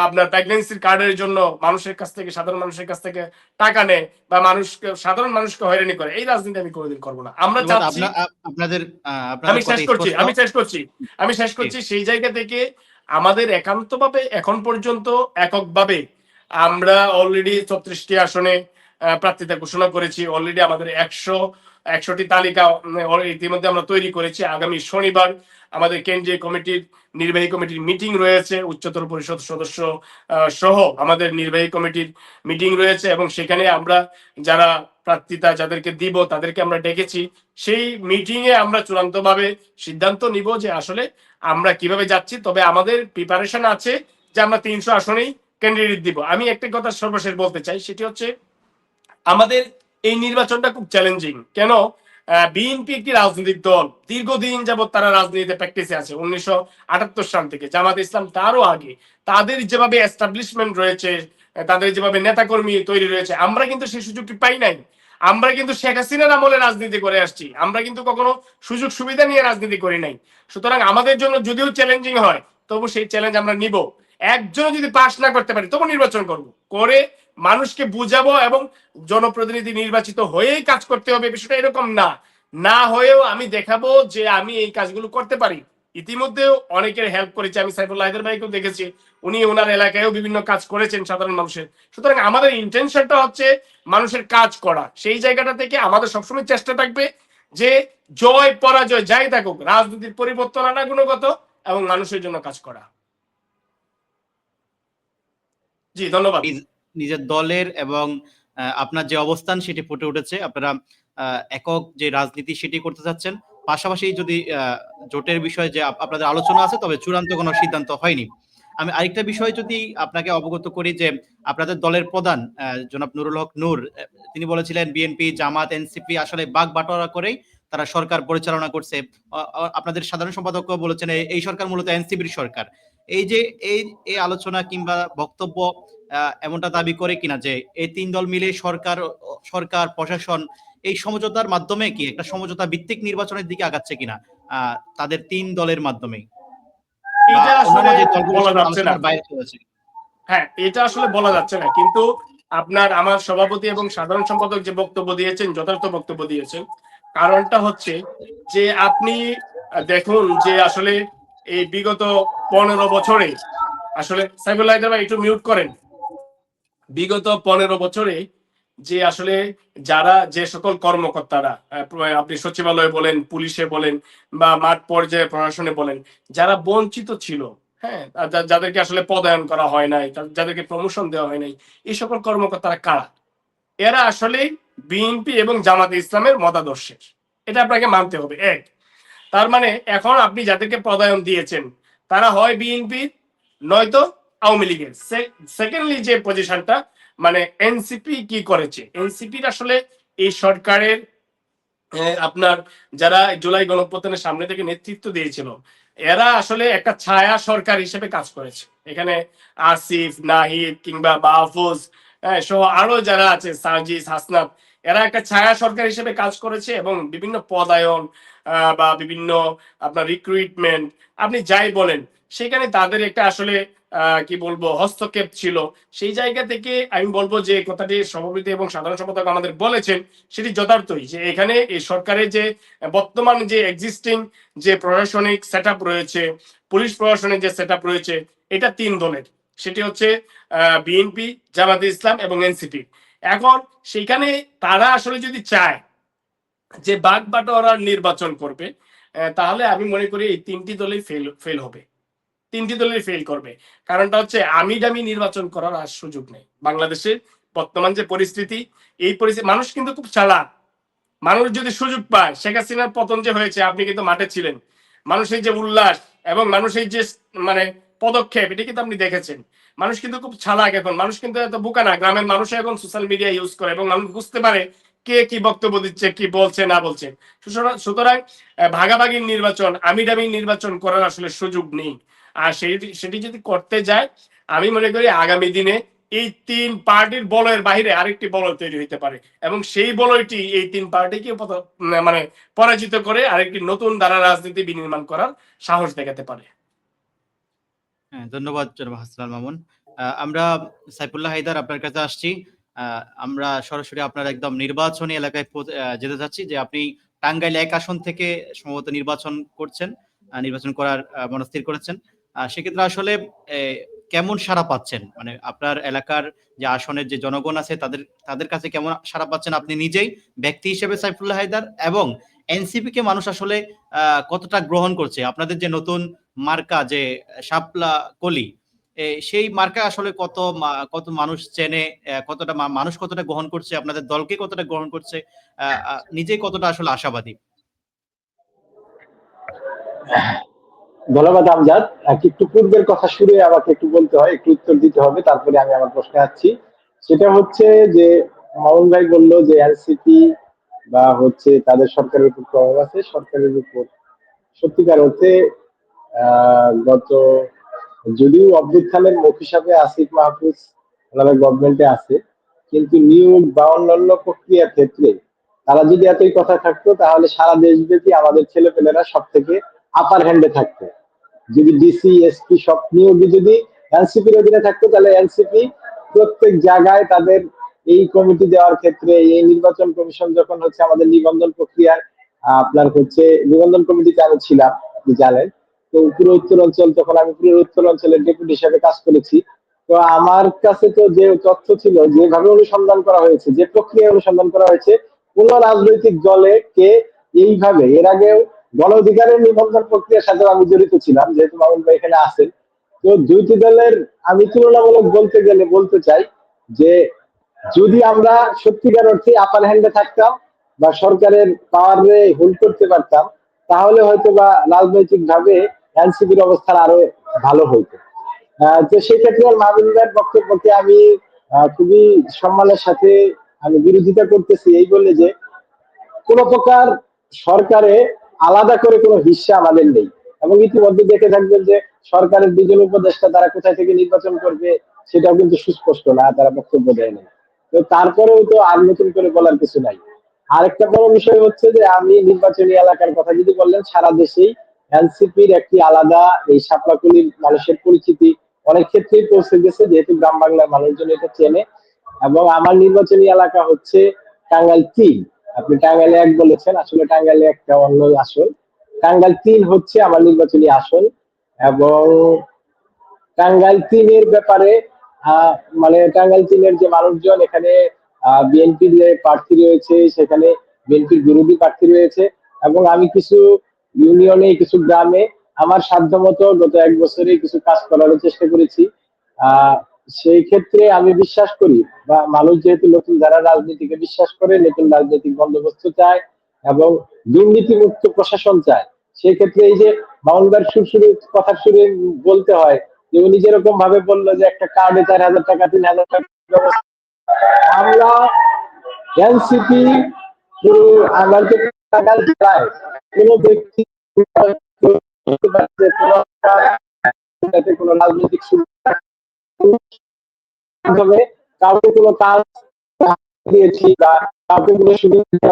আপনার প্রেগন্যান্সির কার্ডের জন্য মানুষের কাছ থেকে, সাধারণ মানুষের কাছ থেকে টাকা নেয় বা সাধারণ মানুষকে হয়রানি করে, এই রাজনীতি আমি কোনোদিন করবো না। আমরা চাচ্ছি, আমি শেষ করছি সেই জায়গা থেকে আমাদের একান্তভাবে এখন পর্যন্ত এককভাবে আমরা অলরেডি 34টি আসনে প্রার্থিতা ঘোষণা করেছি। অলরেডি আমাদের 100টি তালিকা ইতিমধ্যে আমরা তৈরি করেছি। আগামী শনিবার আমাদের কেন্দ্রীয় কমিটির, নির্বাহী কমিটির মিটিং রয়েছে, উচ্চতর পরিষদ সদস্য সহ আমাদের নির্বাহী কমিটির মিটিং রয়েছে এবং সেখানে আমরা যারা প্রার্থিতা যাদেরকে দিব তাদেরকে আমরা ডেকেছি। সেই মিটিং এ আমরা চূড়ান্তভাবে সিদ্ধান্ত নিব যে আসলে আমরা কিভাবে যাচ্ছি। তবে আমাদের প্রিপারেশন আছে যে আমরা 300 আসনেই ক্যান্ডিডেট দিব। আমি একটা কথা সর্বশেষ বলতে চাই, সেটি হচ্ছে আমাদের এই নির্বাচনটা খুব চ্যালেঞ্জিং। কেন? বিএনপি একটি রাজনৈতিক দল, দীর্ঘদিন যাবৎ তারা রাজনীতিতে প্র্যাকটিসে আছে, 1978 সাল থেকে। জামাত ইসলাম তারও আগে। তাদের যেভাবে এস্টাবলিশমেন্ট রয়েছে, তাদের যেভাবে নেতাকর্মী তৈরি রয়েছে, আমরা কিন্তু সেই সুযোগটি পাই নাই। আমরা কিন্তু শেখ হাসিনার আমলে রাজনীতি করে আসছি, আমরা কিন্তু কখনো সুযোগ সুবিধা নিয়ে রাজনীতি করি নাই। সুতরাং আমাদের জন্য যদিও চ্যালেঞ্জিং হয়, তবু সেই চ্যালেঞ্জ আমরা নিব। একজন যদি পাশ না করতে পারি তবু নির্বাচন করব, করে মানুষকে বুঝাবো, এবং জনপ্রতিনিধি নির্বাচিত হয়েই কাজ করতে হবে বিষয়টা এরকম না। না হয়েও আমি দেখাবো যে আমি এই কাজগুলো করতে পারি। ইতিমধ্যেও অনেকের হেল্প করেছি, আমি সাইফুল্লাহ হায়দার ভাইকেও দেখেছি, উনি ওনার এলাকায়ও বিভিন্ন কাজ করেছেন সাধারণ মানুষের। সুতরাং আমাদের ইন্টেনশনটা হচ্ছে মানুষের কাজ করা। সেই জায়গাটা থেকে আমাদের সবসময় চেষ্টা থাকবে যে জয় পরাজয় যাই থাকুক, রাজনীতির পরিবর্তন আনা গুণগত এবং মানুষের জন্য কাজ করা। জি, ধন্যবাদ।
নিজের দলের এবং আপনার যে অবস্থান সেটি ফুটে উঠেছে। আপনারা একক যে রাজনীতি সেটি করতে চাচ্ছেন, পাশাপাশি যদি জোটের বিষয়ে যে আপনাদের আলোচনা আছে, তবে চূড়ান্ত কোনো সিদ্ধান্ত হয়নি। আমি আরেকটা বিষয় যদি আপনাকে অবগত করি যে আপনাদের দলের প্রধান জনাব নুরুল হক নূর, তিনি বলেছিলেন বিএনপি, জামাত, এনসিপি আসলে বাগ বাটোয়ারা করেই তারা সরকার পরিচালনা করছে। আপনাদের সাধারণ সম্পাদক বলেছেন এই সরকার মূলত এনসিপির সরকার। এই যে এই আলোচনা কিংবা বক্তব্য এমনটা দাবি করে কিনা যে এই তিন দল মিলে সরকার প্রশাসন এই সমঝোতার মাধ্যমে কি একটা সমঝোতা ভিত্তিক নির্বাচনের দিকে আগাচ্ছে কিনা তাদের তিন দলের মাধ্যমে,
এটা আসলে বলা যাচ্ছে না।
বাইরে চলেছে?
হ্যাঁ, এটা আসলে বলা যাচ্ছে না, কিন্তু আপনার আমার সভাপতি এবং সাধারণ সম্পাদক যে বক্তব্য দিয়েছেন যথার্থ বক্তব্য দিয়েছেন। কারণটা হচ্ছে যে আপনি দেখুন যে আসলে এই বিগত 15 বছরে, আসলে সাইফুল্লাহ ভাই একটু মিউট করেন। বিগত 15 বছরে যে আসলে যারা যে সকল কর্মকর্তারা, আপনি সচিবালয়ে বলেন, পুলিশে বলেন, বা মাঠ পর্যায়ে প্রশাসনে বলেন, যারা বঞ্চিত ছিল, হ্যাঁ, যাদেরকে আসলে পদায়ন করা হয় নাই, যাদেরকে প্রমোশন দেওয়া হয় নাই, এই সকল কর্মকর্তারা কারা? এরা আসলে বিএনপি এবং জামাতে ইসলামের মতাদর্শের। এটা আপনাকে মানতে হবে। এক, তার মানে এখন আপনি যাদেরকে পদায়ন দিয়েছেন তারা হয় বিএনপি নয়তো আওয়ামী লীগের। সেকেন্ডলি যে পজিশনটা, মানে এনসিপি কি করেছে, এনসিপির আসলে এই সরকারের আপনার যারা জুলাই গণঅভ্যুত্থানের সামনে থেকে নেতৃত্ব দিয়েছিল, এরা আসলে একটা ছায়া সরকার হিসেবে কাজ করেছে। এখানে আসিফ, নাহিদ কিংবা মাহফুজ সহ আরো যারা আছে, সাজিদ, হাসনাত, এরা একটা ছায়া সরকার হিসেবে কাজ করেছে, এবং বিভিন্ন পদায়ন বা বিভিন্ন আপনার রিক্রুটমেন্ট, আপনি যাই বলেন, সেখানে তাদের একটা আসলে কি বলবো হস্তক্ষেপ ছিল। সেই জায়গা থেকে আমি বলবো যে কথাটি সভাপতি এবং সাধারণ সম্পাদক আমাদের বলেছেন সেটি যথার্থই, যে এখানে এই সরকারের যে বর্তমান যে এক্সিস্টিং যে প্রশাসনিক সেট রয়েছে, পুলিশ প্রশাসনের যে সেট রয়েছে, এটা তিন দলের। সেটি হচ্ছে বিএনপি, জামাতে ইসলাম এবং এনসিপি। এখন সেখানে তারা আসলে যদি চায় যে বাগ বাটোয়ারার নির্বাচন করবে, তাহলে আমি মনে করি এই তিনটি দলই ফেল হবে, তিনটি দলই ফেল করবে। কারণটা হচ্ছে আমি দামি নির্বাচন করার আর সুযোগ নেই। বাংলাদেশের বর্তমান যে পরিস্থিতি, এই পরিস্থিতি, মানুষ কিন্তু খুব চালাক। মানুষ যদি সুযোগ পায়, শেখ হাসিনার পতন যে হয়েছে, আপনি কিন্তু মাঠে ছিলেন, মানুষের যে উল্লাস এবং মানুষের যে মানে পদক্ষেপ, এটা কিন্তু আপনি দেখেছেন। মানুষ কিন্তু খুব চালাক এখন, মানুষ কিন্তু এত বোকা না। গ্রামের মানুষ এখন সোশ্যাল মিডিয়া ইউজ করে এবং মানুষ বুঝতে পারে কে কি বক্তব্য দিচ্ছে, কি বলছে না বলছে। সুতরাং ভাগাভাগির নির্বাচন, আমিডামি নির্বাচন করার আসলে সুযোগ নেই। আর সেটি যদি করতে যায়, আমি মনে করি আগামী দিনে এই তিন পার্টির বলয়ের বাহিরে আরেকটি বলয় তৈরি হতে পারে, এবং সেই বলয়টি এই তিন পার্টিকে মানে পরাজিত করে আরেকটি নতুন ধারা রাজনীতি বিনির্মাণ করার সাহস দেখাতে পারে।
হ্যাঁ, ধন্যবাদ জনাব হাসান মামুন। আমরা সাইফুল্লাহ হায়দার আপনার কাছে আসছি। আমরা সরাসরি আপনার একদম নির্বাচনী এলাকায় যেতে চাচ্ছি, যে আপনি টাঙ্গাইল 1 আসন থেকে সম্ভবত নির্বাচন করছেন, নির্বাচন করার মনস্থির করেছেন। সেক্ষেত্রে আসলে কেমন সাড়া পাচ্ছেন, মানে আপনার এলাকার যে আসনের যে জনগণ আছে তাদের কাছে কেমন সাড়া পাচ্ছেন আপনি নিজেই ব্যক্তি হিসেবে সাইফুল্লাহ হায়দার, এবং এনসিপি কে মানুষ আসলে কতটা গ্রহণ করছে? আপনাদের যে নতুন মার্কা যে শাপলা কলি, সেই মার্কা আসলে কত মানুষ চেনে, কতটা মানুষ কতটা গ্রহণ করছে, আপনাদের দলকে কতটা গ্রহণ করছে, নিজেই কতটা আসলে আশাবাদী?
ধন্যবাদ আমজাদ। একটু পূর্বের কথা শুনে আমাকে একটু বলতে হয়, একটু উত্তর দিতে হবে, তারপরে আমি আমার প্রশ্নে আসছি। সেটা হচ্ছে যে মামুন ভাই বললো যে এনসিপি বা হচ্ছে তাদের সরকারের উপর প্রভাব আছে, সরকারের উপর সত্যিকার অর্থে গত যদিও অভ্যুত্থানের মুখ হিসাবে আসিফ মাহফুজ ওনাদের গভর্নমেন্টে আছে, কিন্তু নিয়োগ বা অন্যান্য প্রক্রিয়ার ক্ষেত্রে তারা যদি এতই কথা থাকতো তাহলে সারা দেশব্যাপী আমাদের ছেলেপেলেরা সব থেকে আপার হ্যান্ডে থাকতো। যদি ডিসি এসপি সব নিয়োগই যদি এনসিপির অধীনে থাকতো তাহলে এনসিপি প্রত্যেক জায়গায় তাদের এই কমিটি দেওয়ার ক্ষেত্রে এই নির্বাচন কমিশন যখন হচ্ছে আমাদের নিবন্ধন প্রক্রিয়ার আপনার হচ্ছে নিবন্ধন কমিটিতে আমি ছিলাম, আপনি জানেন। তো পুরো উত্তরাঞ্চল, তখন আমি পুরো উত্তরাঞ্চলের ডেপুটি হিসেবে কাজ করেছি। তো আমার কাছে তো যে তথ্য ছিল, যেভাবে অনুসন্ধান করা হয়েছে, যে প্রক্রিয়া অনুসন্ধান করা হয়েছে, কোন রাজনৈতিক দলে কে এইভাবে এর আগেও গণ অধিকারের নিবন্ধন প্রক্রিয়ার সাথে আমি জড়িত ছিলাম, যেহেতু মামুন ভাই এখানে আছেন। তো দুইটি দলের আমি তুলনামূলক বলতে গেলে বলতে চাই যে যদি আমরা সত্যিকার অর্থে আপার হ্যান্ডে থাকতাম বা সরকারের পাওয়ারে হোল্ড করতে পারতাম, তাহলে হয়তো বা রাজনৈতিক ভাবে এনসিপির অবস্থা আরো ভালো হইতো। তো সেক্ষেত্রে মাহমুদের বক্তব্যকে আমি খুবই সম্মানের সাথে আমি বিরোধিতা করতেছি, এই বলে যে কোন প্রকার সরকারে আলাদা করে কোনো হিস্সা আমাদের নেই। এবং ইতিমধ্যে দেখে থাকবেন যে সরকারের দুজন উপদেষ্টা তারা কোথায় থেকে নির্বাচন করবে সেটাও কিন্তু সুস্পষ্ট না, তারা বক্তব্য দেয় না। তো তারপরেও তো আর নতুন করে বলার কিছু নাই। আরেকটা বড় বিষয় হচ্ছে যে আমি নির্বাচনী এলাকার কথা যদি বললেন, সারা দেশেই এনসিপির একটি আলাদা এই সাপলাকুলির মানুষের পরিচিতি অনেক ক্ষেত্রেই পৌঁছে গেছে, যেহেতু গ্রাম বাংলার মানুষজন এটা চেনে। এবং আমার নির্বাচনী এলাকা হচ্ছে টাঙ্গাইল 3। আপনি টাঙ্গাইলে 1 বলেছেন, আসলে টাঙ্গাইলে একটা অন্য আসন। টাঙ্গাইল 3 হচ্ছে আমার নির্বাচনী আসন। এবং টাঙ্গাইল 3 এর ব্যাপারে আহ, মানে টাঙ্গাইল 3 এর যে মানুষজন এখানে বিএনপির যে প্রার্থী রয়েছে, সেখানে বিএনপির বিরোধী প্রার্থী রয়েছে। এবং আমি কিছু ইউনিয়নে, কিছু গ্রামে আমার সাধ্যমতো গত 1 বছরে কিছু কাজ করার চেষ্টা করেছি। আহ সেই ক্ষেত্রে আমি বিশ্বাস করি, বা মানুষ যেহেতু নতুন যারা রাজনীতিকে বিশ্বাস করে, নতুন রাজনৈতিক বন্দোবস্ত চায় এবং দুর্নীতিমুক্ত প্রশাসন চায়, সেই ক্ষেত্রে এই যে মামুনবার শুরু কথা শুরু বলতে হয় যে উনি যেরকম ভাবে বললো যে একটা কার্ডে 4,000 টাকা 3,000 টাকা ব্যবস্থা, আমরা এনসিপি পুরো আমাদের টাকা চায় কোন ব্যক্তি কোন রাজনৈতিক সুবিধা মাধ্যমে কাউকে কোনো কাজ দিয়েছি বা কাউকে কোনো সুবিধা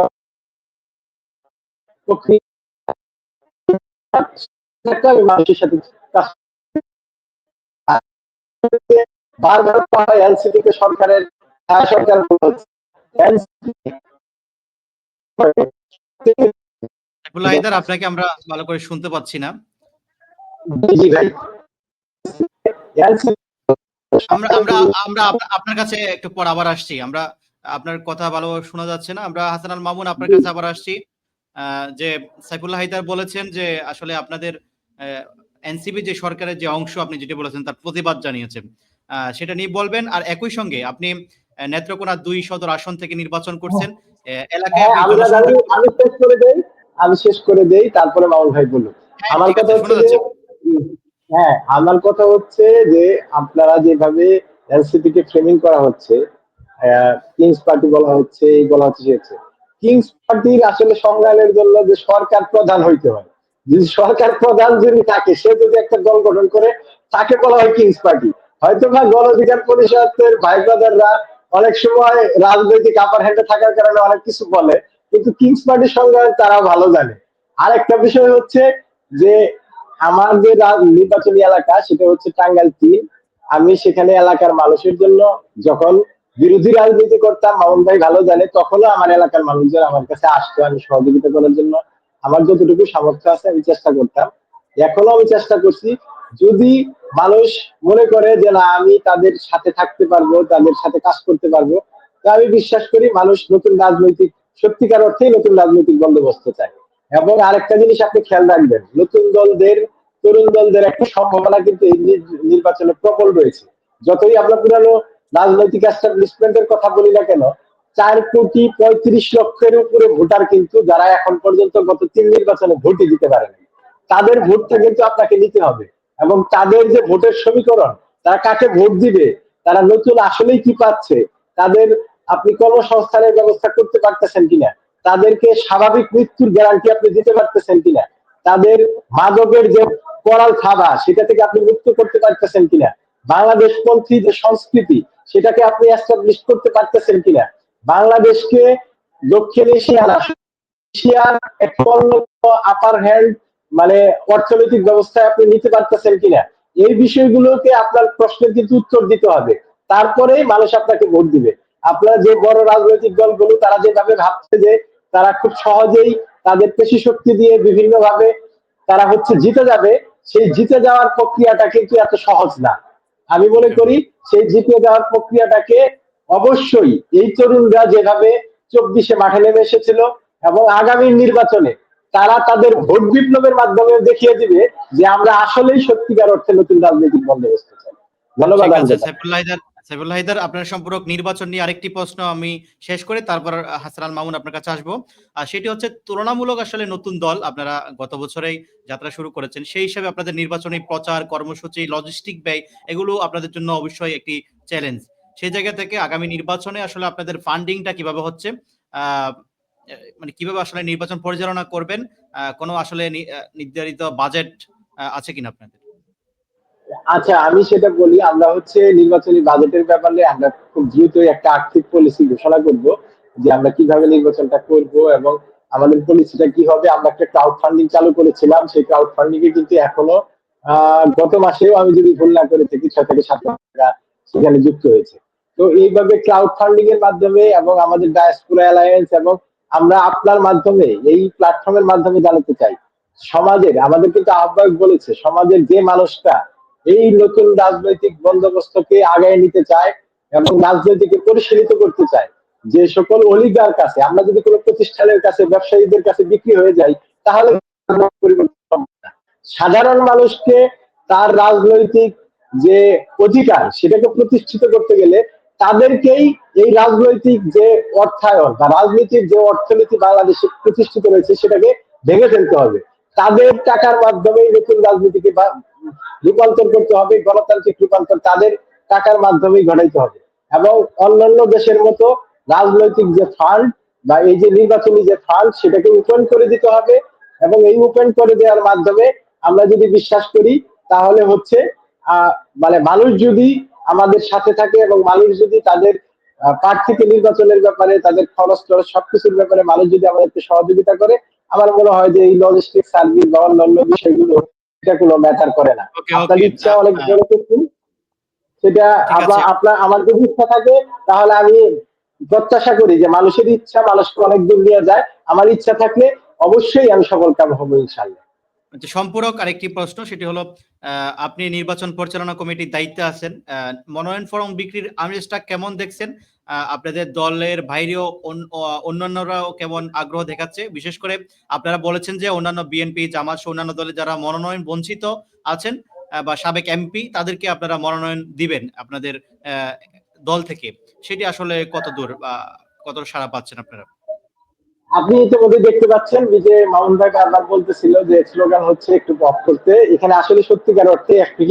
আমি মানুষের সাথে কাজ করতে বারবার এনসিপি কে সরকারের সরকার
সাইফুল্লাহ হায়দার, আপনাকে আমরা ভালো করে শুনতে পাচ্ছি না।
জি ভাই,
আমরা আমরা আমরা আপনার কাছে একটু পর আবার আসছি। আমরা আপনার কথা ভালো শোনা যাচ্ছে না। আমরা হাসান আল মামুন আপনার কাছে আবার আসছি। যে সাইফুল্লাহ হায়দার বলেছেন যে আসলে আপনাদের এনসিপি যে সরকারের যে অংশ আপনি যেটা বলেছেন তার প্রতিবাদ জানিয়েছেন, সেটা নিয়ে বলবেন। আর একই সঙ্গে আপনি নেত্রকোনা 2 সদর আসন থেকে নির্বাচন করছেন। এলাকায়
হ্যাঁ,
আপনি
আমি
জনসংযোগ
আমি শেষ করে দেই, তারপরে মামুন ভাই বলুন।
হ্যাঁ,
আমার
ঠিক
কথা
আছে,
হচ্ছে
শোনা
যে
যাচ্ছে।
হ্যাঁ, আমার কথা হচ্ছে যে আপনারা যেভাবে এনসিপি কে ফ্রেমিং করা হচ্ছে, কিংস পার্টি বলা হচ্ছে, এই বলা হচ্ছে সে হচ্ছে। কিংস পার্টির আসলে সংজ্ঞানের জন্য যে সরকার প্রধান হইতে হয়, যদি সরকার প্রধান যদি থাকে, সে যদি একটা দল গঠন করে, তাকে বলা হয় কিংস পার্টি। হয়তো বা গণ অধিকার পরিষদের ভাই ব্রাদাররা অনেক সময় রাজনৈতিক আপার হ্যান্ডে থাকার কারণে অনেক কিছু বলে, কিন্তু কিংস পার্টির সংজ্ঞা তারা ভালো জানে। আরেকটা বিষয় হচ্ছে যে আমার যে নির্বাচনী এলাকা সেটা হচ্ছে টাঙ্গাইল 3। আমি সেখানে এলাকার মানুষের জন্য যখন বিরোধী রাজনীতি করতাম, মামুন ভাই ভালো জানে, তখনও আমার এলাকার মানুষজন আমার কাছে আসতো আমি সহযোগিতা করার জন্য। আমার যতটুকু সামর্থ্য আছে আমি চেষ্টা করতাম, এখনো আমি চেষ্টা করছি। যদি মানুষ মনে করে যে না আমি তাদের সাথে থাকতে পারবো, তাদের সাথে কাজ করতে পারবো, তো আমি বিশ্বাস করি মানুষ নতুন রাজনৈতিক, সত্যিকার অর্থেই নতুন রাজনৈতিক বন্দোবস্ত চায়। এবং আরেকটা জিনিস আপনি খেয়াল রাখবেন, নতুন দলদের, তরুণ দলদের একটা সম্ভাবনা কিন্তু এই নির্বাচনে প্রবল রয়েছে। যতই আমরা পুরানো রাজনৈতিক এস্টাবলিশমেন্টের কথা বলি না কেন, 4,35,00,000 উপরে ভোটার কিন্তু যারা এখন পর্যন্ত গত 3 নির্বাচনে ভোটই দিতে পারেনি, তাদের ভোটটা কিন্তু আপনাকে নিতে হবে। এবং তাদের যে ভোটের সমীকরণ, তারা কাকে ভোট দিবে, তারা নতুন আসলেই কি পাচ্ছে, তাদের আপনি কর্মসংস্থানের ব্যবস্থা করতে পারতেছেন কিনা, তাদেরকে স্বাভাবিক মৃত্যুর গ্যারান্টি আপনি দিতে পারতেছেন কিনা, তাদের মাদকের যে করাল থাবা সেটা থেকে আপনি মুক্ত করতে পারতেছেন কিনা, বাংলাদেশপন্থী যে সংস্কৃতি সেটাকে আপনি এস্টাবলিশ করতে পারতেছেন কিনা, বাংলাদেশকে দক্ষিণ এশিয়ার একটা আপার হ্যান্ড মানে অর্থনৈতিক ব্যবস্থায় আপনি নিতে পারতেছেন কিনা, এই বিষয়গুলোকে আপনার প্রশ্নের কিন্তু উত্তর দিতে হবে, তারপরেই মানুষ আপনাকে ভোট দিবে। আপনার যে বড় রাজনৈতিক দলগুলো তারা যেভাবে ভাবছে যে তারা খুব সহজেই তাদের পেশি শক্তি দিয়ে বিভিন্ন ভাবে তারা জিতে যাবে, সেই জিতে যাওয়ার প্রক্রিয়াটা কিন্তু এত সহজ না। আমি মনে করি সেই জিতে যাওয়ার প্রক্রিয়াটাকে অবশ্যই এই তরুণরা যেভাবে 24-এ মাঠে নেমে এসেছিল এবং আগামী নির্বাচনে তারা তাদের ভোট বিপ্লবের মাধ্যমে দেখিয়ে দিবে যে আমরা আসলেই সত্যিকার অর্থে নতুন রাজনৈতিক বন্দোবস্ত চাই। ধন্যবাদ।
ঠিক আছে সাইফুল্লাহ হায়দার, আপনার সম্পর্ক নির্বাচন নিয়ে আরেকটি প্রশ্ন আমি শেষ করে তারপর হাসান আল মামুন আপনার কাছে আসবো। সেটি হচ্ছে তুলনামূলক আসলে নতুন দল, আপনারা গত বছরেই যাত্রা শুরু করেছেন, সেই হিসাবে আপনাদের নির্বাচনী প্রচার কর্মসূচি লজিস্টিক ব্যয় এগুলো আপনাদের জন্য অবশ্যই একটি চ্যালেঞ্জ। সেই জায়গা থেকে আগামী নির্বাচনে আসলে আপনাদের ফান্ডিংটা কিভাবে হচ্ছে, মানে কিভাবে আসলে নির্বাচন পরিচালনা করবেন, কোনো আসলে নির্ধারিত বাজেট আছে কিনা আপনাদের?
আচ্ছা, আমি সেটা বলি, আমরা নির্বাচনী বাজেটের ব্যাপারে আমরা খুব দ্রুতই একটা আর্থিক পলিসি ঘোষণা করব যে আমরা কিভাবে নির্বাচনটা করব এবং আমাদের পলিসিটা কি হবে। আমরা একটা ক্রাউড ফান্ডিং চালু করেছিলাম, সেই ক্রাউড ফান্ডিং এ কিন্তু এখনো গত মাসেও আমি যদি ভুল না করে থাকি 6 থেকে 7 লাখ টাকা সেখানে যুক্ত হয়েছে। তো এইভাবে ক্রাউড ফান্ডিং এর মাধ্যমে এবং আমাদের ডায়াসপোরা অ্যালায়েন্স এবং আমরা আপনার মাধ্যমে এই প্ল্যাটফর্মের মাধ্যমে জানাতে চাই, সমাজের আমাদের কিন্তু আহ্বায়ক বলেছে সমাজের যে মানুষটা এই নতুন রাজনৈতিক বন্দোবস্তকে আগায় নিতে চায় এবং রাজনীতিকে পরিচালিত করতে চায়, যে সকল অলিগার কাছে আমরা যদি কোনো প্রতিষ্ঠানের কাছে ব্যবসায়ীদের কাছে বিক্রি হয়ে যাই তাহলে পরিবর্তন হবে না। সাধারণ মানুষকে তার রাজনৈতিক যে অধিকার সেটাকে প্রতিষ্ঠিত করতে গেলে তাদেরকেই এই রাজনৈতিক যে অর্থায়ন বা রাজনীতির যে অর্থনীতি বাংলাদেশে প্রতিষ্ঠিত রয়েছে সেটাকে ভেঙে ফেলতে হবে। তাদের টাকার মাধ্যমে নতুন রাজনীতিকে রূপান্তর করতে হবে, গণতান্ত্রিক রূপান্তর তাদের টাকার মাধ্যমেই ঘটাইতে হবে এবং অন্যান্য দেশের মতো রাজনৈতিক যে ফান্ড বা এই যে নির্বাচনী যে ফান্ড সেটাকে ওপেন করে দিতে হবে এবং এই ওপেন করে দেওয়ার মাধ্যমে আমরা যদি বিশ্বাস করি তাহলে মানে মানুষ যদি আমাদের সাথে থাকে এবং মানুষ যদি তাদের প্রার্থীকে নির্বাচনের ব্যাপারে তাদের খরচ টরচ সবকিছুর ব্যাপারে মানুষ যদি আমাদেরকে সহযোগিতা করে, আমার মনে হয় যে এই লজিস্টিক সার্ভিস বা অন্যান্য বিষয়গুলো এটা কোনো ম্যাটার করে না। আপনার ইচ্ছা অনেক বড় কিছু, সেটা আপনার আমার যদি ইচ্ছা থাকে তাহলে আমি প্রত্যাশা করি যে মানুষের ইচ্ছা মানুষকে অনেক দূর নিয়ে যায়। আমার ইচ্ছা থাকলে অবশ্যই আমি সফল কাম হবো ইনশাআল্লাহ।
সম্পূরক আরেকটি প্রশ্ন, সেটি হলো আপনি নির্বাচন পরিচালনা কমিটির দায়িত্বে আছেন, মনোনয়ন ফরম বিক্রির আমেজটা কেমন দেখছেন? আপনাদের দলের বাইরেও অন্যান্যরাও কেমন আগ্রহ দেখাচ্ছে? বিশেষ করে আপনারা বলেছেন যে অন্যান্য বিএনপি জামাত সহ অন্যান্য দলে যারা মনোনয়ন বঞ্চিত আছেন বা সাবেক এমপি তাদেরকে আপনারা মনোনয়ন দিবেন আপনাদের দল থেকে, সেটি আসলে কত দূর কত সাড়া পাচ্ছেন আপনারা?
আপনি ইতিমধ্যে দেখতে পাচ্ছেন যে মামুন ভাই বারবার বলতেছিল যে স্লোগান একটু পপ করতে, এখানে আসলে সত্যিকার অর্থে একটি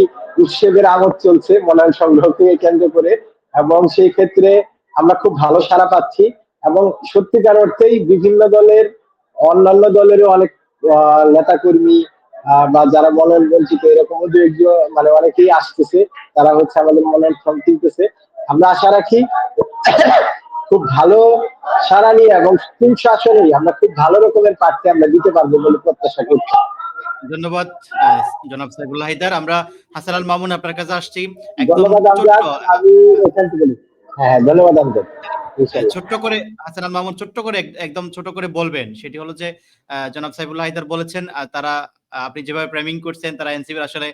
উৎসবের আমোদ চলছে মনোনয়ন সংগ্রহকে কেন্দ্র করে এবং সেই ক্ষেত্রে আমরা খুব ভালো সাড়া পাচ্ছি এবং সত্যিকার অর্থেই বিভিন্ন দলের অন্যান্য দলেরও অনেক নেতা কর্মী বা যারা মনোনয়ন বঞ্চিত এরকম মানে অনেকেই আসতেছে, তারা আমাদের মনোনয়ন ফর্ম কিনতেছে। আমরা আশা রাখি খুব ভালো সারা নিয়ে এবং 300 আসনেই আমরা খুব ভালো রকমের প্রার্থী আমরা দিতে পারবো বলে প্রত্যাশা করছি।
ধন্যবাদ জনাব সাইফুল্লাহ হায়দার। আমরা হাসান আল মামুন আপনার কাছে আসছি।
ধন্যবাদ আমজাদ, আমি এখান থেকে হ্যাঁ ধন্যবাদ আমজাদ।
ছোট্ট করে হাসান আল মামুন ছোট্ট করে একদম ছোট করে বলবেন, সেটি হলো যে জনাব সাইফুল্লাহ হায়দার বলেছেন তারা আপনি যেভাবে ফ্রেমিং করছেন তারা এনসিপির আসলে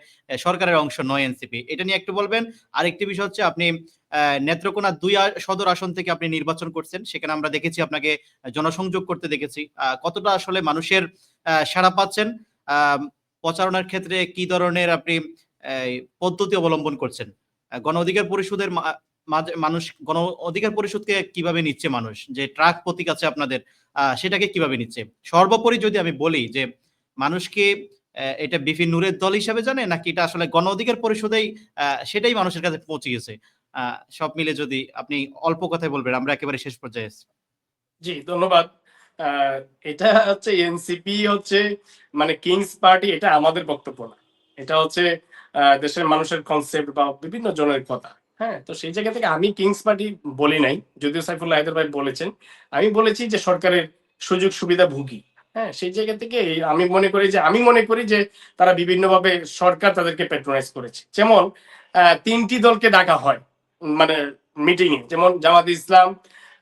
সরকারের অংশ নয় এনসিপি, এটা নিয়ে একটু বলবেন। আরেকটি বিষয় হচ্ছে আপনি নেত্রকোনা 2 সদর আসন থেকে আপনি নির্বাচন করছেন, সেখানে আমরা দেখেছি আপনাকে জনসংযোগ করতে দেখেছি, কতটা আসলে মানুষের সাড়া পাচ্ছেন, প্রচারণার ক্ষেত্রে কি ধরনের আপনি পদ্ধতি অবলম্বন করছেন, গণ অধিকার পরিষদের মানুষ গণ অধিকার পরিষদকে কিভাবে নিচ্ছে মানুষ, যে ট্রাক প্রতীক আছে আপনাদের সেটাকে কিভাবে নিচ্ছে? সর্বোপরি যদি আমি বলি যে মানুষকে এটা বিপি নূরের দল হিসাবে জানে নাকি এটা আসলে গণ অধিকার পরিষদেই সেটাই মানুষের কাছে পৌঁছে গেছে, সব মিলে যদি আপনি অল্প কথায় বলবেন, আমরা একেবারে শেষ পর্যায়ে আছি।
জি, ধন্যবাদ। আহ, এটা হচ্ছে এনসিপি হচ্ছে মানে কিংস পার্টি, এটা আমাদের বক্তব্য না। এটা হচ্ছে দেশের মানুষের কনসেপ্ট বা বিভিন্ন জনের কথা। হ্যাঁ, তো সেই জায়গা থেকে আমি কিংস পার্টি বলি নাই, যদিও সাইফুল্লাহ হায়দার ভাই বলেছেন। আমি বলেছি যে সরকারের সুযোগ সুবিধা ভুগি। হ্যাঁ, সেই জায়গা থেকে আমি মনে করি যে তারা বিভিন্নভাবে সরকার তাদেরকে প্যাট্রোনাইজ করেছে। যেমন ৩টি দলকে ডাকা হয় মানে মিটিং এ, যেমন জামাত ইসলাম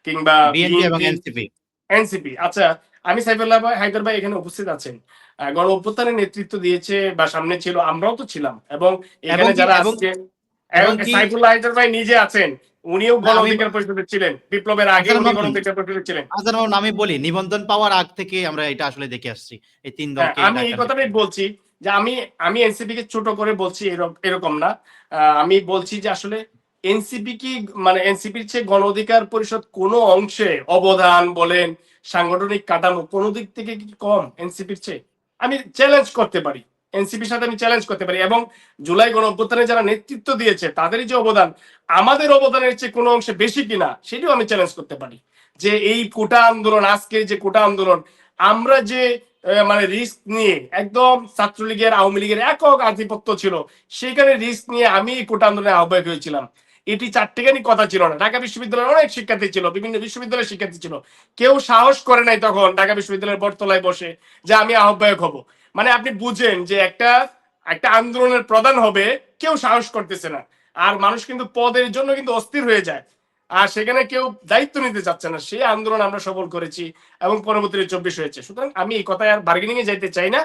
কিংবা
বিএনপি এবং
বিএনপি,
এনসিপি।
এনসিপি। আচ্ছা, আমি সাইফুল্লাহ হায়দার ভাই এখানে উপস্থিত আছেন, গণ অভ্যুত্থানের নেতৃত্ব দিয়েছে বা সামনে ছিল, আমরাও তো ছিলাম। এবং
এবং
এখানে
কি
যারা
এবং
আজকে
এবং কি
সাইফুল্লাহ হায়দার ভাই নিজে আছেন, উনিও
না,
গণ
আমি
অধিকার পরিষদে ছিলেন, বিপ্লবের আগে
হাসান
উনি গণ
মামুন,
অধিকার পরিষদে ছিলেন।
আমি বলি, নিবন্ধন পাওয়ার আগ থেকে আমরা এটা আসলে দেখে আসছি, এই ৩
হ্যাঁ,
দলকে
আমি এই
ডাকার
কথাটাই
বিষয়টা।
বলছি যে আমি আমি এনসিপি কে ছোট করে বলছি, এরকম না। আমি বলছি যে আসলে এনসিপি কি মানে এনসিপির চেয়ে গণ অধিকার পরিষদ কোনো অংশে অবদান বলেন, সাংগঠনিক কাঠামো কোনো দিক থেকে কি কম এনসিপির চেয়ে? আমি চ্যালেঞ্জ করতে পারি, এনসিপির সাথে আমি চ্যালেঞ্জ করতে পারি। এবং জুলাই গণ অভ্যুত্থানে যারা নেতৃত্ব দিয়েছে তাদেরই যে অবদান আমাদের অবদানের চেয়ে কোনো অংশে বেশি কিনা, সেটাও আমি চ্যালেঞ্জ করতে পারি। যে এই কোটা আন্দোলন, আজকে যে কোটা আন্দোলন, আমরা যে মানে রিস্ক নিয়ে, একদম ছাত্রলীগের আওয়ামী লীগের একক আধিপত্য ছিল, সেখানে রিস্ক নিয়ে আমি এই কোটা আন্দোলনের আহ্বায়ক হয়েছিলাম। এটি চারটেখানি কথা ছিল না। ঢাকা বিশ্ববিদ্যালয়ের অনেক শিক্ষার্থী ছিল, বিভিন্ন বিশ্ববিদ্যালয়ের শিক্ষার্থী ছিল, কেউ সাহস করে নাই তখন ঢাকা বিশ্ববিদ্যালয়ের বটতলায় বসে যে আমি আহ্বায়ক হব। মানে আপনি বুঝেন যে একটা একটা আন্দোলনের প্রধান হবে, কেউ সাহস করতেছে না। আর মানুষ কিন্তু পদের জন্য কিন্তু অস্থির হয়ে যায়, আর সেখানে কেউ দায়িত্ব নিতে চাচ্ছে না। সেই আন্দোলন আমরা সফল করেছি এবং পরবর্তীতে 24 হয়েছে। সুতরাং আমি এই কথায় আর বার্গেনিং এ যাইতে চাই না।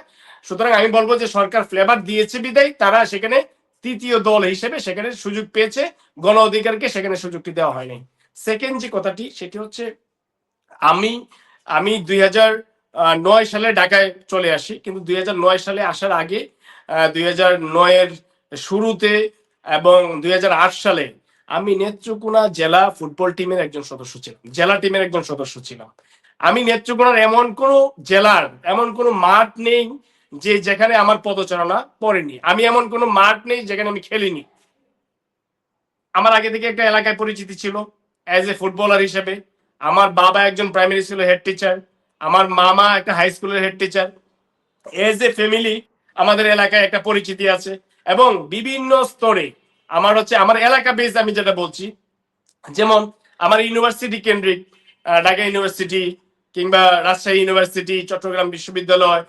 সুতরাং আমি বলবো যে সরকার ফ্লেভার দিয়েছে বিদায় তারা সেখানে তৃতীয় দল হিসেবে সেখানে সুযোগ পেয়েছে, গণ অধিকারকে সেখানে সুযোগটি দেওয়া হয়নি। সেকেন্ড যে কথাটি সেটি হচ্ছে, আমি আমি 2009 সালে ঢাকায় চলে আসি, কিন্তু 2009 সালে আসার আগে 2009-এর শুরুতে এবং 2008 সালে আমি নেত্রকোনা জেলা ফুটবল টিমের একজন সদস্য ছিলাম, জেলা টিমের একজন সদস্য ছিলাম। আমি নেত্রকোনার এমন কোনো মাঠ নেই যে যেখানে আমার পদচারণা পড়েনি, আমি এমন কোনো মাঠ নেই যেখানে আমি খেলিনি। আমার আগে থেকে একটা এলাকায় পরিচিতি ছিল অ্যাজ এ ফুটবলার হিসেবে। আমার বাবা একজন প্রাইমারি স্কুলের হেড টিচার, আমার মামা একটা হাই স্কুলের head teacher. As a family আমাদের এলাকায় একটা পরিচিতি আছে। এবং বিভিন্ন স্তরে আমার এলাকা বেস, আমি যেটা বলছি, যেমন আমার ইউনিভার্সিটি কেন্দ্রিক ঢাকা ইউনিভার্সিটি কিংবা রাজশাহী ইউনিভার্সিটি, চট্টগ্রাম বিশ্ববিদ্যালয়,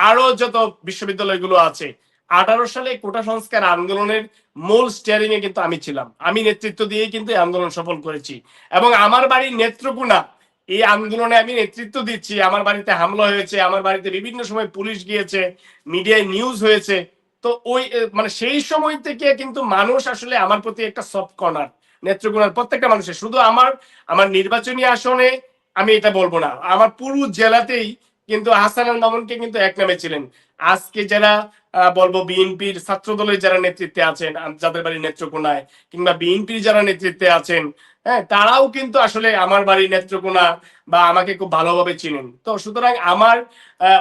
আরো যত বিশ্ববিদ্যালয়গুলো আছে, 18 সালে কোটা সংস্কার আন্দোলনের মূল স্টিয়ারিং এ কিন্তু আমি ছিলাম, আমি নেতৃত্ব দিয়ে কিন্তু এই আন্দোলন সফল করেছি। এবং আমার বাড়ি নেত্রকোনা, এই আন্দোলনে আমি নেতৃত্ব দিচ্ছি। আমার বাড়িতে হামলা হয়েছে, আমার বাড়িতে বিভিন্ন সময় পুলিশ গিয়েছে, মিডিয়ায় নিউজ হয়েছে। তো ওই মানে সেই সময় থেকে কিন্তু মানুষ আসলে আমার প্রতি একটা সফট কর্নার, নেত্রকোনার প্রত্যেকটা মানুষের, শুধু আমার নির্বাচনী আসনে আমি এটা বলবো না, আমার পুরো জেলাতেই কিন্তু হাসান আল মামুনকে কিন্তু এক নামে ছিলেন। আজকে যারা বলবো বিএনপির ছাত্র দলের যারা নেতৃত্বে আছেন, যাদের বাড়ি নেত্রকোনায়, কিংবা বিএনপির যারা নেতৃত্বে আছেন, হ্যাঁ, তারাও কিন্তু আসলে আমার বাড়ি নেত্রকোনা বা আমাকে খুব ভালোভাবে চিনেন। তো সুতরাং আমার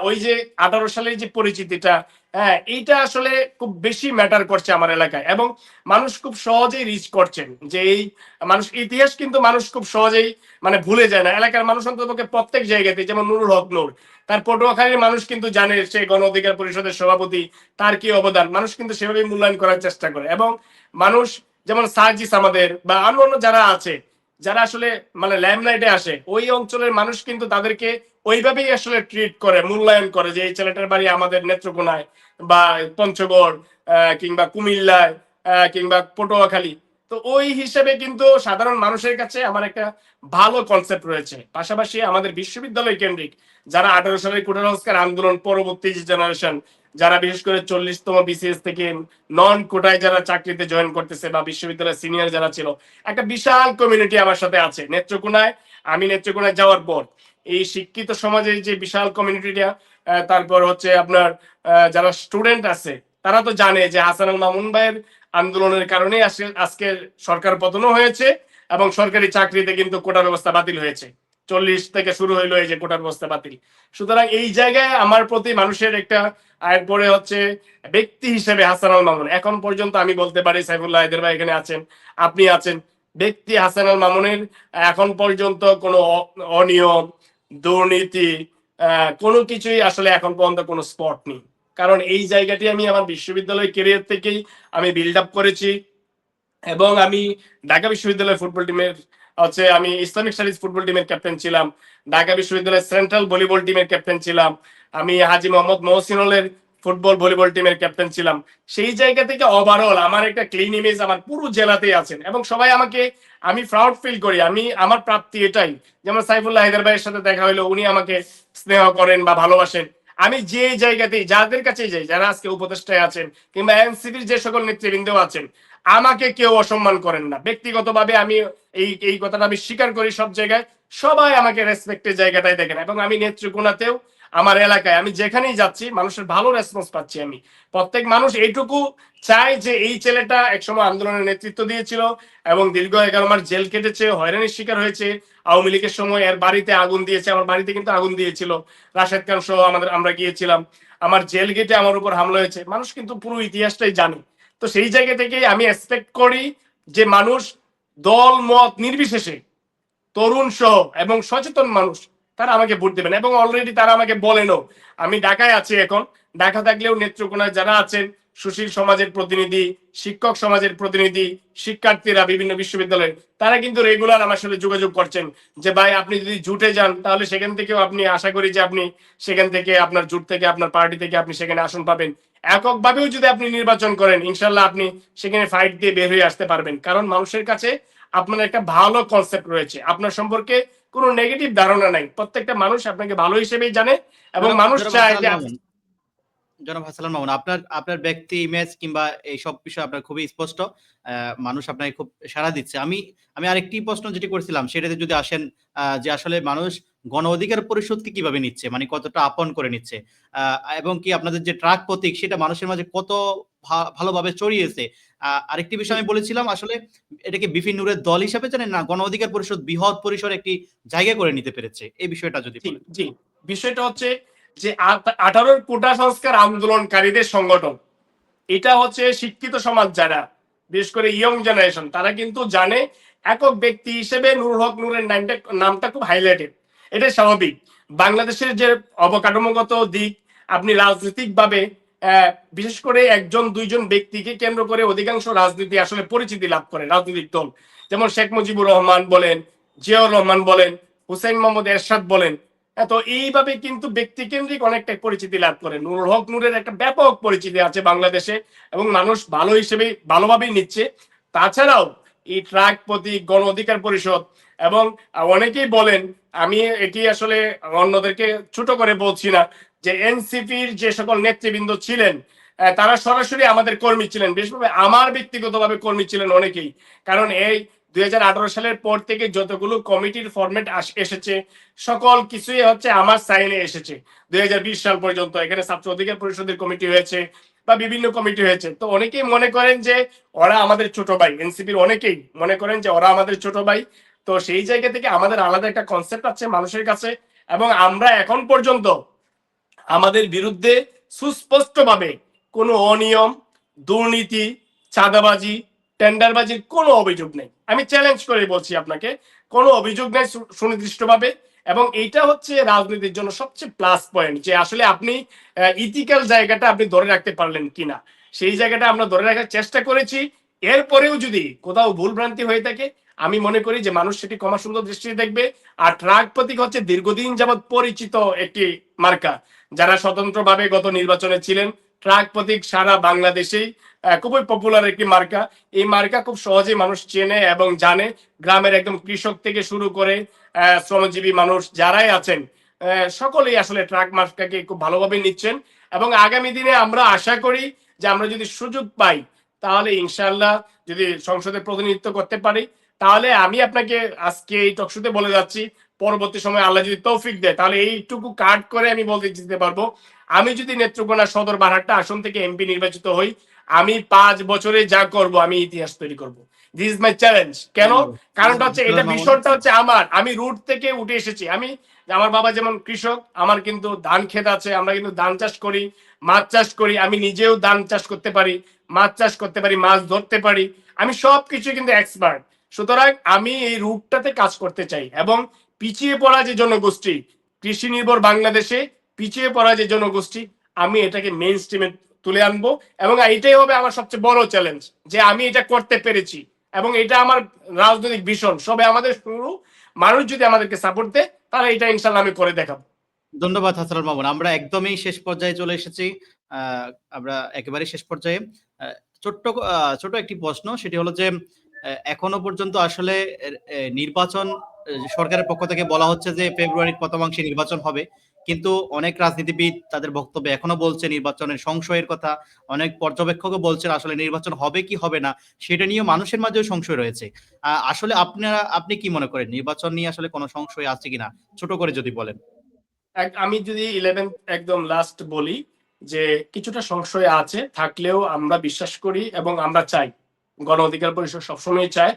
ওই যে 18 সালের যে পরিচিতিটা, হ্যাঁ, এইটা আসলে খুব বেশি ম্যাটার করছে আমার এলাকায়। এবং মানুষ খুব সহজেই রিচ করছেন যে এই ইতিহাস কিন্তু মানুষ খুব সহজেই মানে ভুলে যায় না। এলাকার মানুষ অন্ততপক্ষে প্রত্যেক জায়গাতে, যেমন নুরুল হক নূর, তার পটুয়াখালীর মানুষ কিন্তু জানে সে গণ অধিকার পরিষদের সভাপতি, তার কি অবদান, মানুষ কিন্তু সেভাবে মূল্যায়ন করার চেষ্টা করে। এবং মানুষ যেমন সার্জিস আমাদের বা অন্য যারা আছে, যারা আসলে মানে ল্যামলাইটে আসে, ওই অঞ্চলের মানুষ কিন্তু তাদেরকে ওইভাবেই আসলে ট্রিট করে, মূল্যায়ন করে যে এই ছেলেটার বাড়ি আমাদের নেত্রকোনায় বা পঞ্চগড় কিংবা কুমিল্লায় কিংবা পটুয়াখালী। তো ওই হিসেবে কিন্তু সাধারণ মানুষের কাছে আমার একটা ভালো কনসেপ্ট রয়েছে। পাশাপাশি আমাদের বিশ্ববিদ্যালয় কেন্দ্রিক যারা 18 সালের কোটা সংস্কার আন্দোলন পরবর্তী জেনারেশন, যারা বিশেষ করে 40তম বিসিএস থেকে নন কোটায় যারা চাকরিতে জয়েন করতেছে বা বিশ্ববিদ্যালয়ের সিনিয়র যারা ছিল, একটা বিশাল কমিউনিটি আমার সাথে আছে নেত্রকোনায়। আমি নেত্রকোনায় যাওয়ার পর এই শিক্ষিত সমাজের যে বিশাল কমিউনিটিটা, তারপর হচ্ছে আপনার যারা স্টুডেন্ট আছে, তারা তো জানে যে হাসান আল মামুন ভাইয়ের আন্দোলনের কারণে আজকে সরকার পতনও হয়েছে এবং সরকারি চাকরিতে কিন্তু কোটা ব্যবস্থা বাতিল হয়েছে। 40 থেকে শুরু হইলো এই যে কোটার ব্যবস্থা বাতিল। সুতরাং এই জায়গায় আমার প্রতি মানুষের একটা, এরপরে হচ্ছে ব্যক্তি হিসেবে হাসানুল মামুন, এখন পর্যন্ত আমি বলতে পারি সাইফুল্লাহ হায়দার ভাই এখানে আছেন, আপনি আছেন, ব্যক্তি হাসানুল মামুনের এখন পর্যন্ত কোনো অনিয়ম, দুর্নীতি, কোনো কিছুই আসলে এখন পর্যন্ত কোনো স্পট নেই। কারণ এই জায়গাটি আমি আমার বিশ্ববিদ্যালয় ক্যারিয়ার থেকেই আমি বিল্ড আপ করেছি, এবং আমি ঢাকা বিশ্ববিদ্যালয় ফুটবল টিমের হচ্ছে আমি ইসলামিক স্টাডিজ ফুটবল টিমের ক্যাপ্টেন ছিলাম, ঢাকা বিশ্ববিদ্যালয়ের সেন্ট্রাল ভলিবল টিমের ক্যাপ্টেন ছিলাম, আমি হাজী মোহাম্মদ মহসিনুলের ফুটবল ভলিবল টিমের ক্যাপ্টেন ছিলাম। সেই জায়গা থেকে ওভারঅল আমার একটা ক্লিন ইমেজ আমার পুরো জেলাতেই আছেন, এবং সবাই আমাকে, আমি প্রাউড ফিল করি, আমি আমার প্রাপ্তি এটাই। যেমন সাইফুল্লাহ হায়দার ভাইয়ের সাথে দেখা হলো, উনি আমাকে স্নেহ করেন বা ভালোবাসেন। আমি যে জায়গাতেই যাদের কাছেই যাই, যারা আজকে উপদেষ্টায় আছেন কিংবা এনসিপির যে সকল নেতৃবৃন্দ আছেন, আমাকে কেউ অসম্মান করেন না। ব্যক্তিগতভাবে আমি এই কথাটা আমি স্বীকার করি, সব জায়গায় সবাই আমাকে রেসপেক্টের জায়গাটাই দেখেন, এবং আমি নেত্রকোনাতেও আমার এলাকায় আমি যেখানেই যাচ্ছি মানুষের ভালো রেসপন্স পাচ্ছি। আমি প্রত্যেক মানুষ এইটুকু চাই যে এই ছেলেটা একসময় আন্দোলনের নেতৃত্ব দিয়েছিল এবং দীর্ঘ 11 মাস জেল কেটেছে, হয়রানির শিকার হয়েছে, আওয়ামী লীগের সময় এর বাড়িতে আগুন দিয়েছে, আমার বাড়িতে কিন্তু আগুন দিয়েছিল, রাশেদ খান সহ আমরা গিয়েছিলাম, আমার জেল গেটে আমার উপর হামলা হয়েছে, মানুষ কিন্তু পুরো ইতিহাসটাই জানে। তো সেই জায়গা থেকে আমি এক্সপেক্ট করি যে মানুষ দল মত নির্বিশেষে, তরুণ সহ এবং সচেতন মানুষ, তারা আমাকে ভোট দেবেন, এবং অলরেডি তারা আমাকে বলেনও। আমি ঢাকায় আছি এখন, ঢাকা থাকলেও নেত্রকোনায় যারা আছেন, সুশীল সমাজের প্রতিনিধি, শিক্ষক সমাজের প্রতিনিধি, শিক্ষার্থীরা বিভিন্ন বিশ্ববিদ্যালয়ে, তারা কিন্তু রেগুলার আমার সাথে যোগাযোগ করছেন যে ভাই আপনি যদি জুটে যান তাহলে সেখান থেকেও আপনি, আশা করি যে আপনি সেখান থেকে, আপনার জুট থেকে, আপনার পার্টি থেকে আপনি সেখানে আসন পাবেন। এককভাবেও যদি আপনি নির্বাচন করেন, ইনশাল্লাহ আপনি সেখানে ফাইট দিয়ে বের হয়ে আসতে পারবেন, কারণ মানুষের কাছে আপনার একটা ভালো কনসেপ্ট রয়েছে, আপনার সম্পর্কে কোনো নেগেটিভ ধারণা নাই, প্রত্যেকটা মানুষ আপনাকে ভালো হিসেবেই জানে, এবং মানুষ চায় যে
জনাব হাসানুল মামুন, আপনার আপনার ব্যক্তি ইমেজ কিংবা এই সব বিষয় আপনার খুবই স্পষ্ট, মানুষ আপনাকে খুব সাড়া দিচ্ছে। আমি আমি আরেকটি প্রশ্ন যেটি করছিলাম সেটাতে যদি আসেন, যে আসলে মানুষ গণ অধিকার পরিষদকে কিভাবে নিচ্ছে, মানে কতটা আপন করে নিচ্ছে, এবং কি আপনাদের যে ট্রাক প্রতীক সেটা মানুষের মাঝে কত ভালোভাবে ছড়িয়েছে। আরেকটি বিষয় আমি বলেছিলাম, আসলে এটাকে বিপি নূরের দল হিসাবে জানেন না গণ অধিকার পরিষদ বৃহৎ পরিসরে একটি জায়গা করে নিতে পেরেছে, এই বিষয়টা যদি
জি
বলেন।
জি, বিষয়টা হচ্ছে যে 18 কোটা সংস্কার আন্দোলনকারীদের সংগঠন, এটা হচ্ছে শিক্ষিত সমাজ যারা, বিশেষ করে ইয়ং জেনারেশন, তারা কিন্তু জানে একক ব্যক্তি হিসেবে নুরুল হক নূরের নামটা খুব হাইলাইটেড। এটা স্বাভাবিক। বাংলাদেশের যে অবকাঠামোগত দিক, আপনি রাজনৈতিকভাবে বিশেষ করে একজন দুইজন ব্যক্তিকে কেন্দ্র করে অধিকাংশ রাজনীতি আসলে পরিচিতি লাভ করে, রাজনৈতিক দল, যেমন শেখ মুজিবুর রহমান বলেন, জিয়াউর রহমান বলেন, হুসেইন মোহাম্মদ এরশাদ বলেন। তো এইভাবে কিন্তু ব্যক্তি কেন্দ্রিক অনেকটাই পরিচিতি লাভ করে। নুরুল হক নূরের একটা ব্যাপক পরিচিতি আছে বাংলাদেশে, এবং মানুষ ভালো হিসেবে ভালোভাবেই নিচ্ছে। তাছাড়াও এই ট্রাক প্রতীক, গণ অধিকার পরিষদ, এবং অনেকেই বলেন, আমি এটি আসলে অন্যদেরকে ছোট করে বলছি না, যে এনসিপির যে সকল নেতৃবৃন্দ ছিলেন তারা সরাসরি আমাদের কর্মী ছিলেন, বিশেষভাবে আমার ব্যক্তিগতভাবে কর্মী ছিলেন অনেকেই। কারণ এই 2018 সালের পর থেকে যতগুলো কমিটির ফরম্যাট এসেছে, সকল কিছুই হচ্ছে আমার সাইনে এসেছে। 2020 সাল পর্যন্ত এখানে ছাত্র অধিকার পরিষদের কমিটি হয়েছে বা বিভিন্ন কমিটি হয়েছে। তো অনেকেই মনে করেন যে ওরা আমাদের ছোট ভাই, এনসিপির অনেকেই মনে করেন যে ওরা আমাদের ছোট ভাই। তো সেই জায়গা থেকে আমাদের আলাদা একটা কনসেপ্ট আছে মানুষের কাছে, এবং আমরা এখন পর্যন্ত আমাদের বিরুদ্ধে সুস্পষ্টভাবে কোনো অনিয়ম, দুর্নীতি, চাঁদাবাজি, টেন্ডারবাজির কোনো অভিযোগ নেই। আমি চ্যালেঞ্জ করে বলছি আপনাকে, কোনো অভিযোগ নেই সুনির্দিষ্টভাবে। এবং এইটা হচ্ছে রাজনীতির জন্য সবচেয়ে প্লাস পয়েন্ট, যে আসলে আপনি ইথিক্যাল জায়গাটা আপনি ধরে রাখতে পারলেন কিনা, সেই জায়গাটা আমরা ধরে রাখার চেষ্টা করেছি। এরপরেও যদি কোথাও ভুল ভ্রান্তি হয়ে থাকে, আমি মনে করি যে মানুষ সেটি ক্ষমা সুন্দর দৃষ্টিতে দেখবে। আর ট্রাক প্রতীক হচ্ছে দীর্ঘদিন যাবৎ পরিচিত একটি মার্কা, যারা স্বতন্ত্রভাবে গত নির্বাচনে ছিলেন। ট্রাক প্রতীক সারা বাংলাদেশেই খুবই পপুলার একটি মার্কা। এই মার্কা খুব সহজেই মানুষ চেনে এবং জানে। গ্রামের একদম কৃষক থেকে শুরু করে শ্রমজীবী মানুষ যারাই আছেন, সকলেই আসলে ট্রাক মার্কাকে খুব ভালোভাবে নিচ্ছেন। এবং আগামী দিনে আমরা আশা করি যে আমরা যদি সুযোগ পাই, তাহলে ইনশাআল্লাহ যদি সংসদে প্রতিনিধিত্ব করতে পারি, তাহলে আমি আপনাকে আজকে এই টকশোতে বলে যাচ্ছি, পরবর্তী সময় আল্লাহ যদি তৌফিক দেয়, তাহলে এইটুকু কাট করে আমি বলতে দিতে পারবো, আমি যদি নেত্রকোনা সদর বারহাট্টা আসন থেকে এমপি নির্বাচিত হই, আমি 5 বছরে যা করব আমি ইতিহাস তৈরি করব। This is my challenge. কেন? কারণটা হচ্ছে এটা
মামুন।
ভীষণটা হচ্ছে আমি রুট থেকে উঠে এসেছি। আমার বাবা যেমন কৃষক, আমার কিন্তু ধান ক্ষেত আছে, আমরা কিন্তু ধান চাষ করি, মাছ চাষ করি, আমি নিজেও ধান চাষ করতে পারি, মাছ চাষ করতে পারি, মাছ ধরতে পারি, আমি সবকিছু কিন্তু এক্সপার্ট। সুতরাং আমি এই রুটটাতে কাজ করতে চাই এবং পিছিয়ে পড়া যে জনগোষ্ঠী, কৃষি নির্ভর বাংলাদেশে পিছিয়ে পড়া যে জনগোষ্ঠী, আমি এটাকে মেইন স্ট্রিমে তুলে আনবো এবং এটাই হবে আমার সবচেয়ে বড় চ্যালেঞ্জ যে আমি এটা করতে পেরেছি এবং এটা আমার রাজনৈতিক ভিশন। সবে আমাদের শুরু, মানুষ যদি আমাদেরকে সাপোর্ট দেয় তাহলে এটা ইনশাল্লাহ আমি করে দেখাবো।
ধন্যবাদ হাসানুল মামুন। আমরা একদমই শেষ পর্যায়ে চলে এসেছি। আমরা একেবারে শেষ পর্যায়ে। আহ, ছোট একটি প্রশ্ন, সেটি হলো যে এখনো পর্যন্ত আসলে নির্বাচন সরকারের পক্ষ থেকে বলা হচ্ছে যে ফেব্রুয়ারির প্রথমাংশে নির্বাচন হবে, কিন্তু অনেক রাজনীতিবিদ তাদের বক্তব্যে এখনো বলছে নির্বাচনের সংশয়ের কথা। অনেক পর্যবেক্ষকও বলছেন আসলে নির্বাচন হবে কি হবে না সেটা নিয়ে মানুষের মাঝেও সংশয় রয়েছে। আসলে আপনি কি মনে করেন নির্বাচন নিয়ে আসলে কোনো সংশয় আছে কিনা, ছোট করে যদি বলেন।
আমি যদি 11 একদম লাস্ট বলি যে কিছুটা সংশয় আছে, থাকলেও আমরা বিশ্বাস করি এবং আমরা চাই, গণ অধিকার পরিষদ সবসময় চায়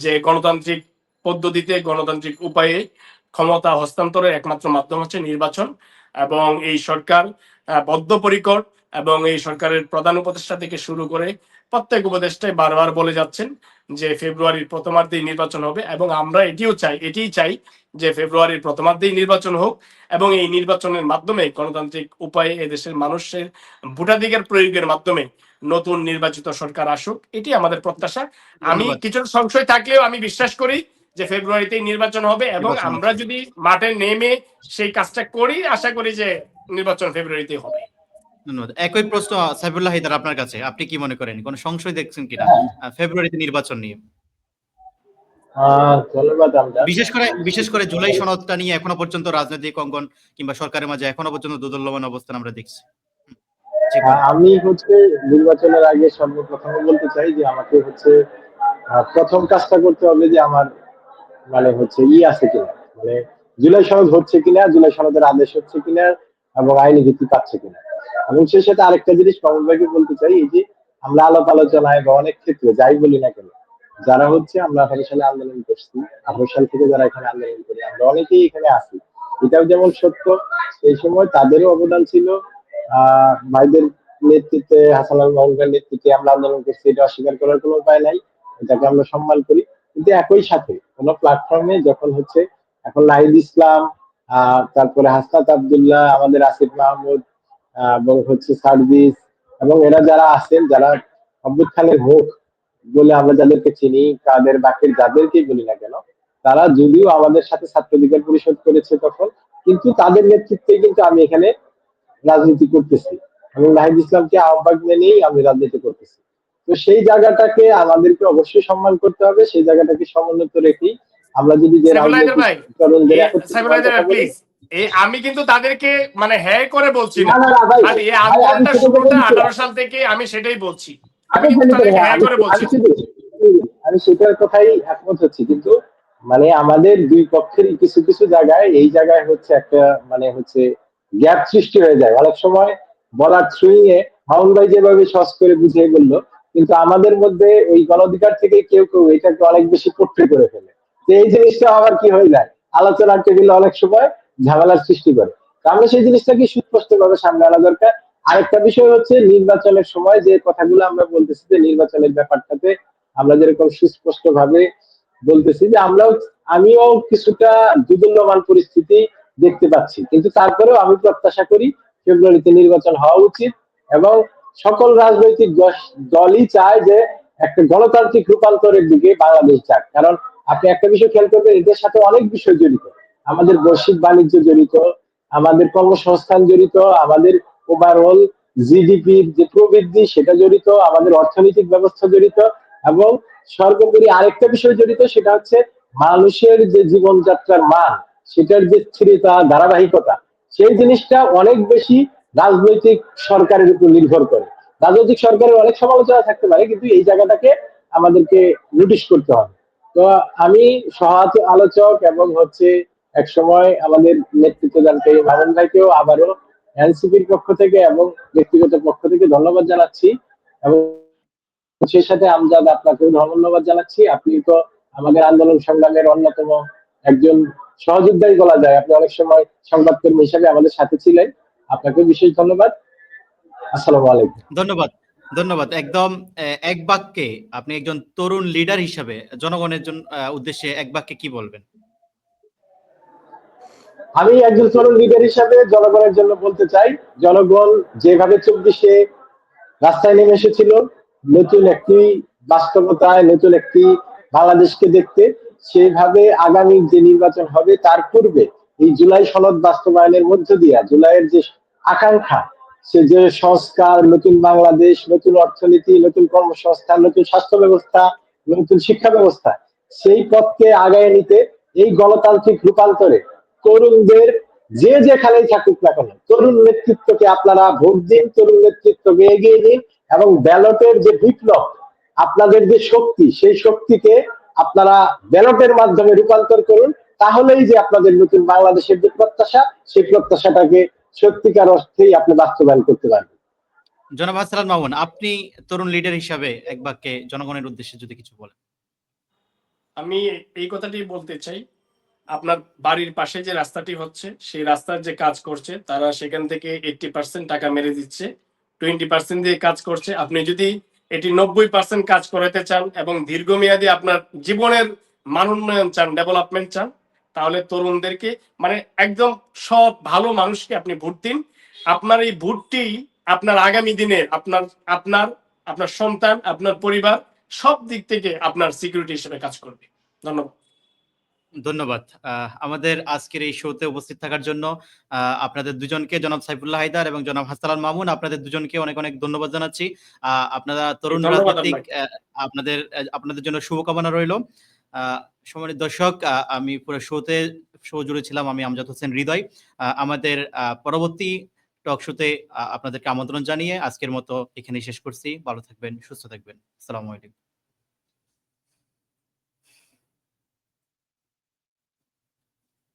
যে গণতান্ত্রিক পদ্ধতিতে, গণতান্ত্রিক উপায়ে ক্ষমতা হস্তান্তরের একমাত্র মাধ্যম হচ্ছে নির্বাচন। এবং এই সরকার বদ্ধপরিকর এবং এই সরকারের প্রধান উপদেষ্টা থেকে শুরু করে প্রত্যেক উপদেষ্টাই বারবার বলে যাচ্ছেন যে ফেব্রুয়ারির প্রথমার্ধেই নির্বাচন হবে এবং আমরা এটিই চাই যে ফেব্রুয়ারির প্রথমার্ধেই নির্বাচন হোক এবং এই নির্বাচনের মাধ্যমে গণতান্ত্রিক উপায়ে এদেশের মানুষের ভোটাধিকার প্রয়োগের মাধ্যমে নতুন নির্বাচিত সরকার আসুক, এটি আমাদের প্রত্যাশা। আমি
ধন্যবাদ।
কিছুটা সংশয় থাকলেও আমি বিশ্বাস করি যে ফেব্রুয়ারিতেই নির্বাচন হবে এবং
নির্বাচন
আমরা
হবে।
যদি মাঠে নেমে সেই কাজটা করি, আশা করি যে নির্বাচন ফেব্রুয়ারিতেই হবে।
ধন্যবাদ। একই প্রশ্ন সাইফুল্লাহ হায়দার আপনার কাছে। আপনি কি মনে করেন? কোনো সংশয় দেখছেন কিনা ফেব্রুয়ারিতে নির্বাচন নিয়ে?
ধন্যবাদ আমজাদ।
বিশেষ করে জুলাই সনদটা নিয়ে এখনো পর্যন্ত রাজনৈতিক অঙ্গন কিংবা সরকারের মাঝে এখনো পর্যন্ত দোদুল্যমান অবস্থান আমরা দেখছি। জি বলেন।
আমি নির্বাচনের আগে সর্বপ্রথমে বলতে চাই যে আমাকে প্রথম কাজটা করতে হবে যে আমার আছে কিনা, মানে জুলাই সনদ হচ্ছে কিনা, জুলাই সনদের আদেশ হচ্ছে কিনা এবং আইনি ভিত্তি পাচ্ছে কিনা। এবং সেই সাথে আরেকটা জিনিস মামুন ভাইকে বলতে চাই, এই যে আমরা আলাপ আলোচনায় বা অনেক ক্ষেত্রে যাই বলি না কেন, যারা আমরা 18 সালে আন্দোলন করছি, 18 সাল থেকে যারা এখানে আন্দোলন করি, আমরা অনেকেই এখানে আছি, এটাও যেমন সত্য। এই সময় তাদেরও অবদান ছিল। ভাইদের নেতৃত্বে, হাসান আল মাহমুদের নেতৃত্বে আমরা আন্দোলন করছি, এটা অস্বীকার করার কোনো উপায় নাই, এটাকে আমরা সম্মান করি। কিন্তু একই সাথে কোন প্ল্যাটফর্মে যখন এখন নাহিদ ইসলাম, তারপরে হাসনাত আব্দুল্লাহ, আমাদের আসিফ মাহমুদ, এবং সার্ভিস, এবং এরা যারা আছেন, যারা অভ্যুত্থানের মুখ বলে আমরা যাদেরকে চিনি, কাদের বাকির যাদেরকেই বলি না কেন, তারা যদিও আমাদের সাথে ছাত্র অধিকার পরিষদ করেছে তখন, কিন্তু তাদের নেতৃত্বে কিন্তু আমি এখানে রাজনীতি করতেছি এবং নাহিদ ইসলামকে আহ্বায়ক মেনেই আমি রাজনীতি করতেছি। তো সেই জায়গাটাকে আমাদেরকে অবশ্যই সম্মান করতে হবে, সেই জায়গাটাকে সমুন্নত রেখেই আমরা যদি যে
সাইফুল হায়দার
রাজনৈতিক
ভাই,
তরুণদের
সাইফুল হায়দার
কথা বলি।
প্লিজ, আমি কিন্তু তাদেরকে মানে হ্যাঁ করে বলছি
না
না,
না না ভাই,
আর এই
ভাই আমি
আন্দোলনটা
সেটা
শুরুটা
বলছি না।
18 সাল থেকে, আমি সেটাই বলছি। আমি
আপনি
কিন্তু
জানি করে,
তাদেরকে
হ্যাঁ,
হ্যাঁ
আমি
করে বলছি
আমি
না।
শুধু আমি সেটার কথাই একমত হচ্ছি, কিন্তু আমাদের দুই পক্ষের কিছু কিছু জায়গায়, এই জায়গায় একটা গ্যাপ সৃষ্টি হয়ে যায় অনেক সময়। বলার থ্রুইংয়ে মামুন ভাই যেভাবে সহজ করে বুঝিয়ে বললো, কিন্তু আমাদের মধ্যে ওই গণঅধিকার থেকে কেউ কেউ এটাকে অনেক বেশি পোট্রে করে ফেলে। তো এই জিনিসটা আবার কি হয়ে যায়, আলোচনার টেবিলে অনেক সময় ঝামেলার সৃষ্টি করে। তো আমরা সেই জিনিসটাকে সুস্পষ্ট ভাবে সামনে আনা দরকার। আরেকটা বিষয় নির্বাচনের সময় যে কথাগুলো আমরা বলতেছি, যে নির্বাচনের ব্যাপারটাতে আমরা যেরকম সুস্পষ্ট ভাবে বলতেছি যে আমিও কিছুটা দুদুল্যমান পরিস্থিতি দেখতে পাচ্ছি, কিন্তু তারপরেও আমি প্রত্যাশা করি ফেব্রুয়ারিতে নির্বাচন হওয়া উচিত এবং সকল রাজনৈতিক দলই চায় যে একটা গণতান্ত্রিক রূপান্তরের দিকে বাংলাদেশ যাক। কারণ আপনি একটা বিষয় খেয়াল করবেন, এদের সাথে অনেক বিষয় জড়িত, আমাদের বৈশ্বিক বাণিজ্য জড়িত, আমাদের কর্মসংস্থান জড়িত, আমাদের ওভারঅল জিডিপির যে প্রবৃদ্ধি সেটা জড়িত, আমাদের অর্থনৈতিক ব্যবস্থা জড়িত, এবং সর্বোপরি আরেকটা বিষয় জড়িত, সেটা মানুষের যে জীবনযাত্রার মান, সেটার যে স্থিরতা, ধারাবাহিকতা, সেই জিনিসটা অনেক বেশি রাজনৈতিক সরকারের উপর নির্ভর করে। রাজনৈতিক সরকারের অনেক সমালোচনা থাকতে পারে, কিন্তু এই জায়গাটাকে আমাদেরকে নোটিশ করতে হবে। তো আমি সহায়ত আলোচক এবং এক সময় আমাদের নেতৃত্ব দানকারী মামুন ভাইকেও আবারও এনসিপির পক্ষ থেকে এবং ব্যক্তিগত পক্ষ থেকে ধন্যবাদ জানাচ্ছি এবং সেই সাথে আমজাদ, আপনাকেও ধন্যবাদ জানাচ্ছি। আপনি তো আমাদের আন্দোলন সংগ্রামের অন্যতম একজন সহযোদ্ধাই বলা যায়। আপনি অনেক সময় সংবাদকর্মী হিসেবে আমাদের সাথে ছিলেন। আপনাকে বিশেষ ধন্যবাদ। আসসালামু আলাইকুম।
ধন্যবাদ। ধন্যবাদ। একদম এক বাক্যে আপনি একজন তরুণ লিডার হিসাবে জনগণের উদ্দেশ্যে এক বাক্যে কি বলবেন?
আমি একজন তরুণ লিডার হিসাবে জনগণের জন্য বলতে চাই, জনগণ যেভাবে 24-এ রাস্তায় নেমে এসেছিল নতুন একটি বাস্তবতায়, নতুন একটি বাংলাদেশকে দেখতে, সেইভাবে আগামী যে নির্বাচন হবে তার পূর্বে এই জুলাই সনদ বাস্তবায়নের মধ্য দিয়ে জুলাইয়ের যে আকাঙ্ক্ষা, সে যে সংস্কার, নতুন বাংলাদেশ, নতুন অর্থনীতি, নতুন কর্মসংস্থান, নতুন স্বাস্থ্য ব্যবস্থা, নতুন শিক্ষা ব্যবস্থা, সেই পথকে আগায় নিতে এই গণতান্ত্রিক রূপান্তরে তরুণদের যে যেখানেই থাকুক না কেন, তরুণ নেতৃত্বকে আপনারা ভোট দিন, তরুণ নেতৃত্বকে এগিয়ে দিন এবং ব্যালটের যে বিপ্লব, আপনাদের যে শক্তি, সেই শক্তিকে আপনারা ব্যালটের মাধ্যমে রূপান্তর করুন। তাহলেই যে আপনাদের নতুন বাংলাদেশের যে প্রত্যাশা, সেই প্রত্যাশাটাকে সত্যিকার অর্থেই আপনি বাস্তবায়ন করতে পারবেন।
জনাব হাসান মামুন, আপনি তরুণ লিডার হিসাবে এক বাক্যে জনগণের উদ্দেশ্যে যদি কিছু বলেন।
আমি এই কথাটি বলতে চাই, আপনার বাড়ির পাশে যে রাস্তাটি হচ্ছে সেই রাস্তার যে কাজ করছে তারা সেখান থেকে 80% টাকা মেরে দিচ্ছে, 20% দিয়ে কাজ করছে। আপনি যদি এটি 90% কাজ করাতে চান এবং দীর্ঘমেয়াদী আপনার জীবনের মানোন্নয়ন চান, ডেভেলপমেন্ট চান, তাহলে তরুণদেরকে মানে একদম সব ভালো মানুষকে আপনি ভোট দিন। আপনার এই ভোটটি আপনার আগামী দিনে আপনার আপনার আপনার সন্তান, আপনার পরিবার সব দিক থেকে আপনার সিকিউরিটি হিসেবে কাজ করবে। ধন্যবাদ।
ধন্যবাদ। আমাদের আজকের এই শোতে উপস্থিত থাকার জন্য আপনাদের দুজনকে, জনাব সাইফুল্লাহ হায়দার এবং জনাব হাসান মামুন, আপনাদের দুজনকে অনেক অনেক ধন্যবাদ জানাচ্ছি। আপনারা তরুণ
ধন্যবাদ
রাজনীতিক,
আপনাকে।
আপনাদের জন্য শুভকামনা রইল। সম্মানিত দর্শক, আমি পুরো শো জুড়ে ছিলাম আমি আমজাদ হোসেন হৃদয়। আমাদের পরবর্তী টক শোতে আপনাদেরকে আমন্ত্রণ জানিয়ে আজকের মতো এখানেই শেষ করছি। ভালো থাকবেন, সুস্থ থাকবেন। আসসালামু আলাইকুম।